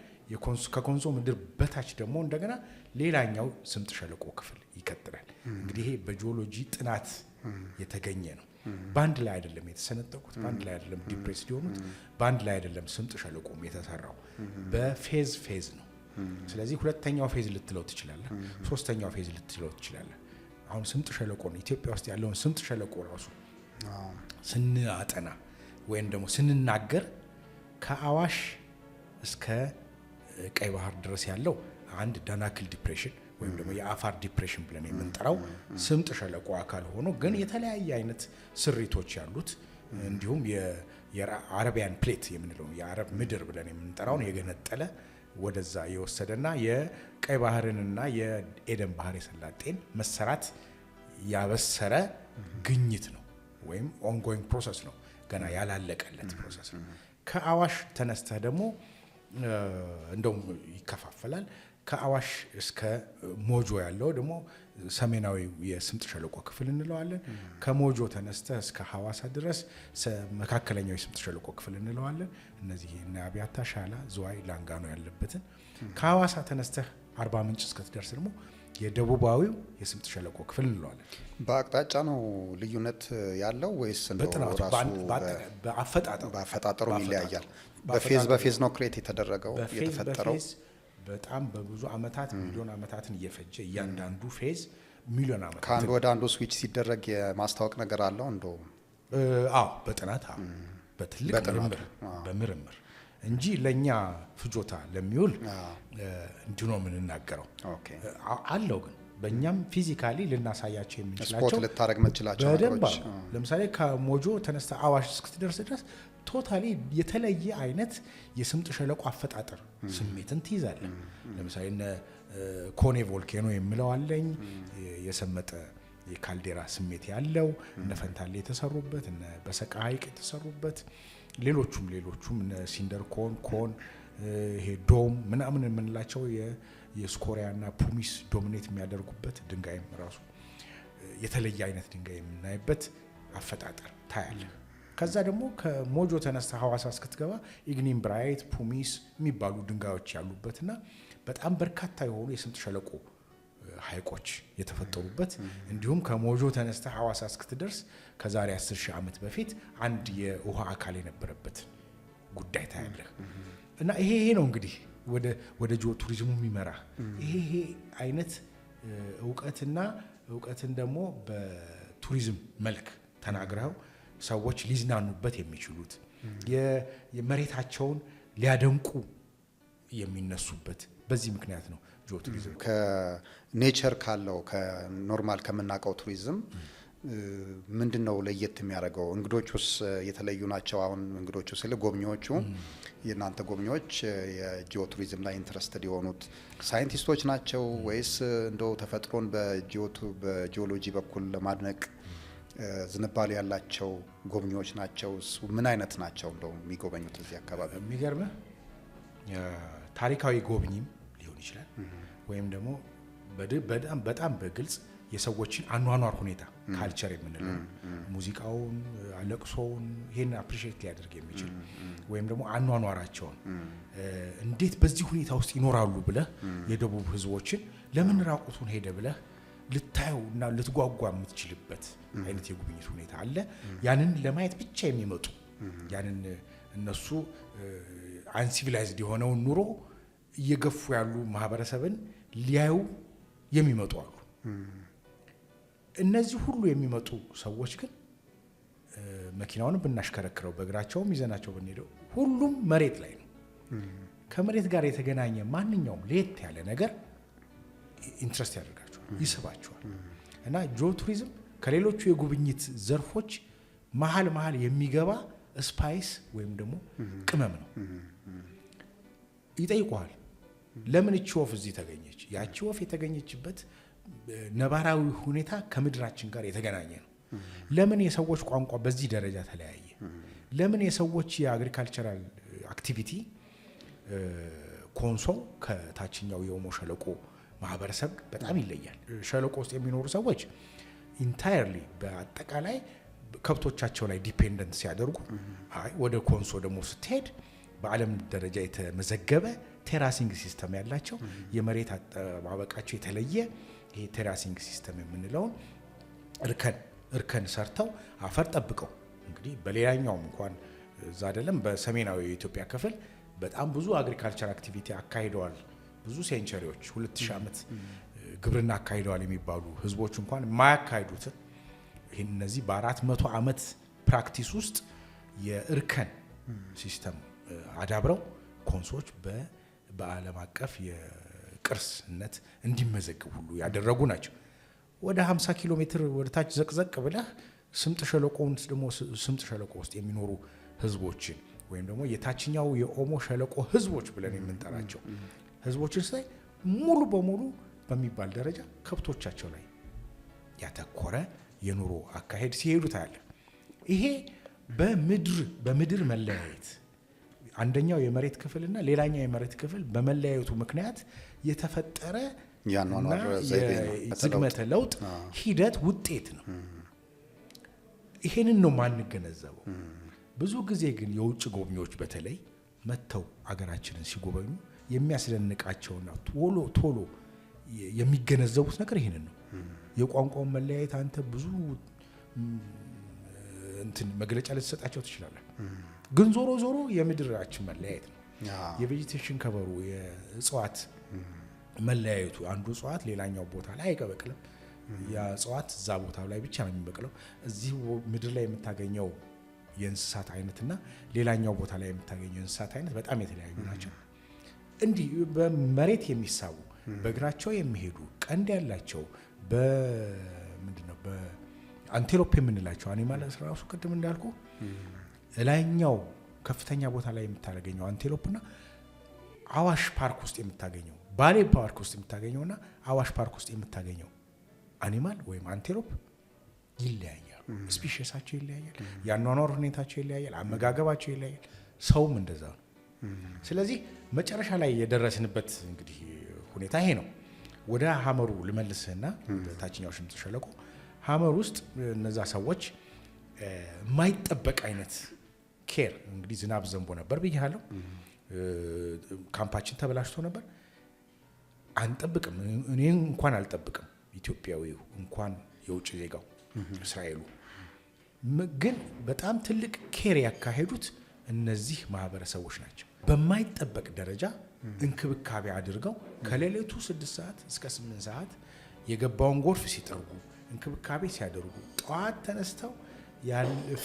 S1: ከኮንሶ ምድር በታች ደግሞ እንደገና ሌላኛው ስምጥ ሸለቆ ክፍል ይቀጥላል። እንግዲህ ይሄ በጂኦሎጂ ጥናት የተገኘ ነው። ባንድ ላይ አይደለም የተሰነጠቁት፣ ባንድ ላይ አይደለም ዲፕሬስድ የሆኑት፣ ባንድ ላይ አይደለም ስምጥ ሸለቆም የተሰራው በፌዝ ነው። ስለዚህ ሁለተኛው ፌዝ ልትለው ትችላለህ፣ ሶስተኛው ፌዝ ልትለው ትችላለህ። አሁን ስምጥ ሸለቆ ነው ኢትዮጵያ ውስጥ ያለውን ስምጥ ሸለቆ ራሱ ስናጠና ወይም ደግሞ ስንናገር ከአዋሽ እስከ ቀይ ባህር ድረስ ያለው አንድ ደናክል ዲፕሬሽን ወይም ደግሞ የአፋር ዲፕሬሽን ብለን የምንጠራው ስምጥ ሸለቆ አካል ሆኖ ግን የተለያየ አይነት ስሪቶች ያሉት እንዲሁም የአረቢያን ፕሌት የምንለው የአረብ ምድር ብለን የምንጠራውን የገነጠለ ወደዛ የወሰደና የቀይ ባህርንና የኤደን ባህረ ሰላጤን መሰራት ያበሰረ ግኝት ነው ወይም ኦንጎይንግ ፕሮሰስ ነው፣ ገና ያላለቀለት ፕሮሰስ ነው። ከአዋሽ ተነስተህ ደግሞ እንደውም ይከፋፈላል። ከአዋሽ እስከ ሞጆ ያለው ደግሞ ሰሜናዊ የስምጥ ሸለቆ ክፍል እንለዋለን። ከሞጆ ተነስተህ እስከ ሐዋሳ ድረስ መካከለኛው የስምጥ ሸለቆ ክፍል እንለዋለን። እነዚህ እነ አብያታ፣ ሻላ፣ ዝዋይ፣ ላንጋኖ ያለበትን። ከሐዋሳ ተነስተህ አርባ ምንጭ እስክትደርስ ደግሞ የደቡባዊው የስምጥ ሸለቆ ክፍል እንለዋለን።
S2: በአቅጣጫ ነው ልዩነት ያለው ወይስ እንደው ራሱ በአፈጣጠሩ ይለያያል? በፌዝ ነው ክሬት የተደረገው የተፈጠረው?
S1: በጣም በብዙ አመታት ሚሊዮን አመታትን እየፈጀ እያንዳንዱ ፌዝ ሚሊዮን አመታት
S2: ከአንዱ ወደ አንዱ ስዊች ሲደረግ የማስታወቅ ነገር አለው እንደው?
S1: አዎ በጥናት በትልቅ በምርምር እንጂ ለኛ ፍጆታ ለሚውል እንዲህ ነው የምንናገረው አለው። ግን በእኛም ፊዚካሊ ልናሳያቸው የምንችላቸው
S2: ስፖርት ልታረግ መችላቸው
S1: ነገሮች ለምሳሌ ከሞጆ ተነስተ አዋሽ እስክትደርስ ድረስ ቶታሊ የተለየ አይነት የስምጥ ሸለቆ አፈጣጠር ስሜትን ትይዛለህ። ለምሳሌ እነ ኮኔ ቮልኬኖ የሚለው አለኝ የሰመጠ የካልዴራ ስሜት ያለው፣ እነ ፈንታሌ የተሰሩበት፣ እነ በሰቃ ሐይቅ የተሰሩበት፣ ሌሎቹም እነ ሲንደር ኮን ይሄ ዶም ምናምን የምንላቸው የስኮሪያና ፑሚስ ዶሚኔት የሚያደርጉበት ድንጋይም ራሱ የተለየ አይነት ድንጋይ የምናይበት አፈጣጠር ታያለህ። ከዛ ደግሞ ከሞጆ ተነስተ ሐዋሳ እስክትገባ ኢግኒም ብራይት፣ ፑሚስ የሚባሉ ድንጋዮች ያሉበትና በጣም በርካታ የሆኑ የስምጥ ሸለቆ ሐይቆች የተፈጠሩበት እንዲሁም ከሞጆ ተነስተ ሐዋሳ እስክትደርስ ከዛሬ 10,000 ዓመት በፊት አንድ የውሃ አካል የነበረበት ጉዳይ ታያለህ። እና ይሄ ነው እንግዲህ ወደ ጂኦ ቱሪዝሙ የሚመራ ይሄ አይነት እውቀትን ደግሞ በቱሪዝም መልክ ተናግረው ሰዎች ሊዝናኑበት የሚችሉት የመሬታቸውን ሊያደንቁ የሚነሱበት በዚህ ምክንያት ነው ጂኦ ቱሪዝም።
S2: ከኔቸር ካለው ከኖርማል ከምናውቀው ቱሪዝም ምንድነው ለየት የሚያደርገው? እንግዶቹስ የተለዩ ናቸው? አሁን እንግዶቹ ስለ ጎብኚዎቹ የእናንተ ጎብኚዎች የጂኦ ቱሪዝም ላይ ኢንትረስትድ የሆኑት ሳይንቲስቶች ናቸው ወይስ እንደው ተፈጥሮን በጂኦሎጂ በኩል ለማድነቅ ዝንባሌ ያላቸው ጎብኚዎች ናቸው? ምን አይነት ናቸው እንደው የሚጎበኙት እዚህ አካባቢ?
S1: የሚገርምህ ታሪካዊ ጎብኚም ሊሆን ይችላል ወይም ደግሞ በጣም በግልጽ የሰዎችን አኗኗር ሁኔታ ካልቸር የምንለው ሙዚቃውን፣ ለቅሶውን ይሄን አፕሪሺየት ሊያደርግ የሚችል ወይም ደግሞ አኗኗራቸውን እንዴት በዚህ ሁኔታ ውስጥ ይኖራሉ ብለህ የደቡብ ህዝቦችን ለምን ራቁቱን ሄደ ብለህ ልታየው እና ልትጓጓ የምትችልበት አይነት የጉብኝት ሁኔታ አለ። ያንን ለማየት ብቻ የሚመጡ ያንን እነሱ አንሲቪላይዝድ የሆነውን ኑሮ እየገፉ ያሉ ማህበረሰብን ሊያዩ የሚመጡ አሉ። እነዚህ ሁሉ የሚመጡ ሰዎች ግን መኪናውን ብናሽከረክረው በእግራቸውም ይዘናቸው ብንሄደው ሁሉም መሬት ላይ ነው። ከመሬት ጋር የተገናኘ ማንኛውም ለየት ያለ ነገር ኢንትረስት ያደርጋቸዋል፣ ይስባቸዋል። እና ጂኦ ቱሪዝም ከሌሎቹ የጉብኝት ዘርፎች መሀል የሚገባ ስፓይስ ወይም ደግሞ ቅመም ነው። ይጠይቁሃል፣ ለምን እቺ ወፍ እዚህ ተገኘች? ያቺ ወፍ የተገኘችበት ነባራዊ ሁኔታ ከምድራችን ጋር የተገናኘ ነው። ለምን የሰዎች ቋንቋ በዚህ ደረጃ ተለያየ? ለምን የሰዎች የአግሪካልቸራል አክቲቪቲ ኮንሶ ከታችኛው የኦሞ ሸለቆ ማህበረሰብ በጣም ይለያል። ሸለቆ ውስጥ የሚኖሩ ሰዎች ኢንታየርሊ በአጠቃላይ ከብቶቻቸው ላይ ዲፔንደንት ሲያደርጉ፣ ወደ ኮንሶ ደግሞ ስትሄድ በዓለም ደረጃ የተመዘገበ ቴራሲንግ ሲስተም ያላቸው የመሬት አጠባበቃቸው የተለየ ይሄ ቴራሲንግ ሲስተም የምንለውን እርከን ሰርተው አፈር ጠብቀው እንግዲህ በሌላኛውም እንኳን እዛ አይደለም በሰሜናዊ የኢትዮጵያ ክፍል በጣም ብዙ አግሪካልቸር አክቲቪቲ አካሂደዋል። ብዙ ሴንቸሪዎች 2000 ዓመት ግብርና አካሂደዋል የሚባሉ ህዝቦች እንኳን የማያካሂዱትን ይሄን እነዚህ በ400 ዓመት ፕራክቲስ ውስጥ የእርከን ሲስተም አዳብረው ኮንሶዎች በዓለም አቀፍ የቅርስነት እንዲመዘግቡ ሁሉ ያደረጉ ናቸው። ወደ 50 ኪሎ ሜትር ወደ ታች ዘቅዘቅ ብለህ ስምጥ ሸለቆ ውስጥ የሚኖሩ ህዝቦችን ወይም ደግሞ የታችኛው የኦሞ ሸለቆ ህዝቦች ብለን የምንጠራቸው ህዝቦችን ሳይ ሙሉ በሙሉ በሚባል ደረጃ ከብቶቻቸው ላይ ያተኮረ የኑሮ አካሄድ ሲሄዱ ታያለህ። ይሄ በምድር መለያየት አንደኛው የመሬት ክፍልና ሌላኛው የመሬት ክፍል በመለያየቱ ምክንያት የተፈጠረ ዝግመተ ለውጥ ሂደት ውጤት ነው። ይሄንን ነው ማንገነዘበው። ብዙ ጊዜ ግን የውጭ ጎብኚዎች በተለይ መጥተው አገራችንን ሲጎበኙ የሚያስደንቃቸውና ቶሎ የሚገነዘቡት ነገር ይሄንን ነው። የቋንቋውን መለያየት አንተ ብዙ መግለጫ ልትሰጣቸው ትችላለህ። ግን ዞሮ የምድራችን መለያየት ነው። የቬጂቴሽን ከበሩ የእጽዋት መለያየቱ አንዱ እጽዋት ሌላኛው ቦታ ላይ አይበቅልም። ያ እጽዋት እዛ ቦታ ላይ ብቻ ነው የሚበቅለው። እዚህ ምድር ላይ የምታገኘው የእንስሳት አይነትና ሌላኛው ቦታ ላይ የምታገኘው የእንስሳት አይነት በጣም የተለያዩ ናቸው። እንዲህ በመሬት የሚሳቡ በእግራቸው የሚሄዱ ቀንድ ያላቸው አንቴሎፕ የምንላቸው አኒማልስ ራሱ ቅድም እንዳልኩ ላይኛው ከፍተኛ ቦታ ላይ የምታገኘው አንቴሎፕና አዋሽ ፓርክ ውስጥ የምታገኘው ባሌ ፓርክ ውስጥ የምታገኘውና አዋሽ ፓርክ ውስጥ የምታገኘው አኒማል ወይም አንቴሎፕ ይለያያሉ። ስፒሺሳቸው ይለያያል፣ የአኗኗር ሁኔታቸው ይለያያል፣ አመጋገባቸው ይለያያል። ሰውም እንደዛ ነው። ስለዚህ መጨረሻ ላይ የደረስንበት እንግዲህ ሁኔታ ይሄ ነው። ወደ ሀመሩ ልመልስህና ታችኛው ሽምጥ ሸለቆ ሀመር ውስጥ እነዛ ሰዎች የማይጠበቅ አይነት ኬር እንግዲህ ዝናብ ዘንቦ ነበር ብያለሁ። ካምፓችን ተበላሽቶ ነበር። አንጠብቅም፣ እኔ እንኳን አልጠብቅም፣ ኢትዮጵያዊው እንኳን የውጭ ዜጋው እስራኤሉ ግን በጣም ትልቅ ኬር ያካሄዱት እነዚህ ማህበረሰቦች ናቸው። በማይጠበቅ ደረጃ እንክብካቤ አድርገው ከሌሊቱ 6 ሰዓት እስከ 8 ሰዓት የገባውን ጎርፍ ሲጠርጉ እንክብካቤ ሲያደርጉ ጠዋት ተነስተው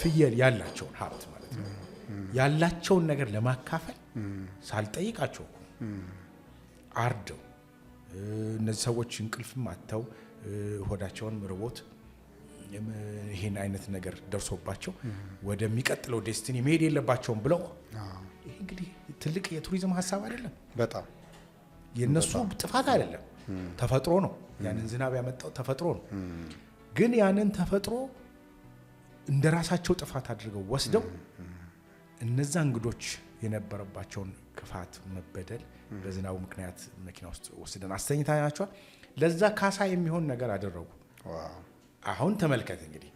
S1: ፍየል ያላቸውን ሀብት ማለት ነው ያላቸውን ነገር ለማካፈል ሳልጠይቃቸው አርደው እነዚህ ሰዎች እንቅልፍም አጥተው ሆዳቸውን ርቦት ይሄን አይነት ነገር ደርሶባቸው ወደሚቀጥለው ዴስቲኒ መሄድ የለባቸውም ብለው ይሄ እንግዲህ ትልቅ የቱሪዝም ሀሳብ አይደለም። በጣም የነሱ ጥፋት አይደለም፣ ተፈጥሮ ነው። ያንን ዝናብ ያመጣው ተፈጥሮ ነው። ግን ያንን ተፈጥሮ እንደራሳቸው ጥፋት አድርገው ወስደው እነዛ እንግዶች የነበረባቸውን ክፋት መበደል በዝናቡ ምክንያት መኪና ውስጥ ወስደን አስተኝተናቸዋል። ለዛ ካሳ የሚሆን ነገር አደረጉ። አሁን ተመልከት እንግዲህ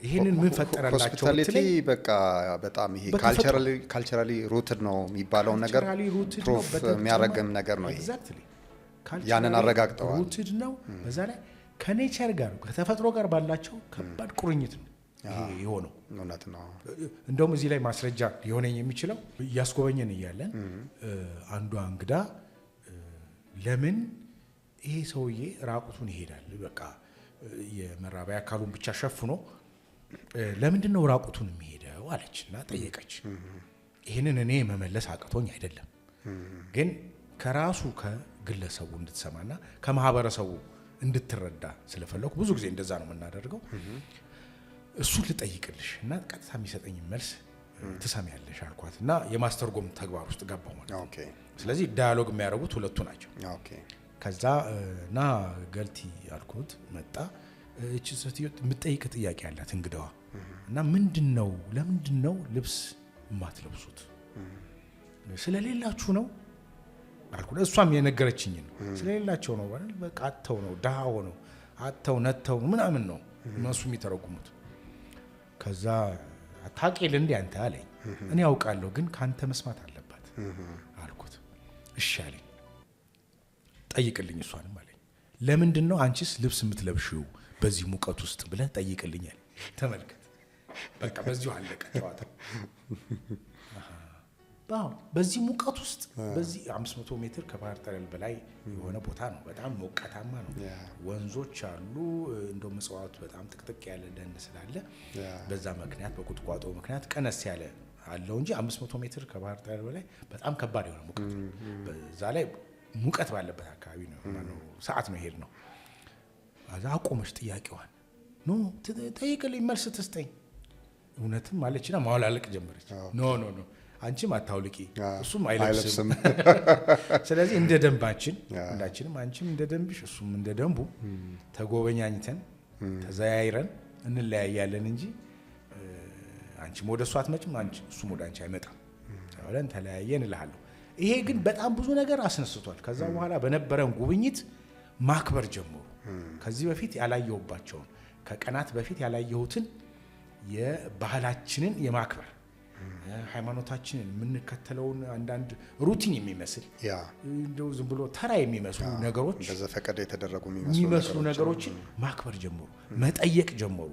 S1: ይሄንን ምን ፈጠረላቸው?
S2: ሆስፒታሊቲ በቃ በጣም ይሄ ካልቸራሊ ሩትድ ነው የሚባለው ነገር ፕሩፍ የሚያረግም ነገር ነው። ይሄ ያንን አረጋግጠዋል።
S1: ሩትድ ነው። በዛ ላይ ከኔቸር ጋር ከተፈጥሮ ጋር ባላቸው ከባድ ቁርኝት ነው ይሄ የሆነው።
S2: እውነት ነው።
S1: እንደውም እዚህ ላይ ማስረጃ ሊሆነኝ የሚችለው እያስጎበኘን እያለን አንዷ እንግዳ ለምን ይሄ ሰውዬ ራቁቱን ይሄዳል? በቃ የመራቢያ አካሉን ብቻ ሸፍኖ ለምንድን ነው ራቁቱን የሚሄደው አለችና ጠየቀች። ይህንን እኔ መመለስ አቅቶኝ አይደለም፣ ግን ከራሱ ከግለሰቡ እንድትሰማና ከማህበረሰቡ እንድትረዳ ስለፈለኩ ብዙ ጊዜ እንደዛ ነው የምናደርገው። እሱን ልጠይቅልሽ እና ቀጥታ የሚሰጠኝ መልስ ትሰሚያለሽ አልኳት እና የማስተርጎም ተግባር ውስጥ ገባው ማለት ነው። ስለዚህ ዳያሎግ የሚያደርጉት ሁለቱ ናቸው። ከዛ እና ገልቲ ያልኩት መጣ። እቺ ሴትዮ የምትጠይቅ ጥያቄ ያላት እንግዳዋ እና ምንድነው ለምንድነው ልብስ የማትለብሱት? ስለሌላችሁ ነው አልኩት። እሷም የነገረችኝ ነው። ስለሌላቸው ነው አይደል? በቃ አጥተው ነው፣ ደሃ ሆነው አጥተው ነተው ምናምን ነው እነሱ የሚተረጉሙት። ከዛ ታውቂል እንዴ አንተ አለኝ። እኔ ያውቃለሁ ግን ካንተ መስማት አለባት አልኩት። እሺ አለኝ። ጠይቅልኝ እሷንም አለኝ። ለምንድን ነው አንቺስ ልብስ የምትለብሽው በዚህ ሙቀት ውስጥ ብለህ ጠይቅልኝ አለኝ። ተመልከት፣ በቃ በዚሁ አለቀ ጨዋታው። በዚህ ሙቀት ውስጥ በዚህ 500 ሜትር ከባህር ጠለል በላይ የሆነ ቦታ ነው። በጣም ሞቃታማ ነው። ወንዞች አሉ። እንደውም እጽዋቱ በጣም ጥቅጥቅ ያለ ደን ስላለ በዛ ምክንያት በቁጥቋጦ ምክንያት ቀነስ ያለ አለው እንጂ 500 ሜትር ከባህር ጠለል በላይ በጣም ከባድ የሆነ ሙቀት ነው። በዛ ላይ ሙቀት ባለበት አካባቢ ነው ሰዓት ነው ሄድ ነው። አዛ አቆመች ጥያቄዋን። ኖ ጠይቅልኝ መልስ ትስጠኝ። እውነትም ማለችና ማውላለቅ ጀመረች። ኖ አንቺም አታውልቂ እሱም አይለብስም። ስለዚህ እንደ ደንባችን ሁላችንም አንቺም እንደ ደንብሽ እሱም እንደ ደንቡ ተጎበኛኝተን ተዘያይረን እንለያያለን እንጂ አንቺም ወደ እሱ አትመጭም፣ እሱም ወደ አንቺ አይመጣም ብለን ተለያየን እልሃለሁ። ይሄ ግን በጣም ብዙ ነገር አስነስቷል። ከዛ በኋላ በነበረን ጉብኝት ማክበር ጀመሩ። ከዚህ በፊት ያላየሁባቸውን ከቀናት በፊት ያላየሁትን የባህላችንን የማክበር ሃይማኖታችንን የምንከተለውን አንዳንድ ሩቲን የሚመስል እንደው ዝም ብሎ ተራ የሚመስሉ ነገሮች
S2: በዘፈቀደ የተደረጉ
S1: የሚመስሉ ነገሮችን ማክበር ጀመሩ፣ መጠየቅ ጀመሩ።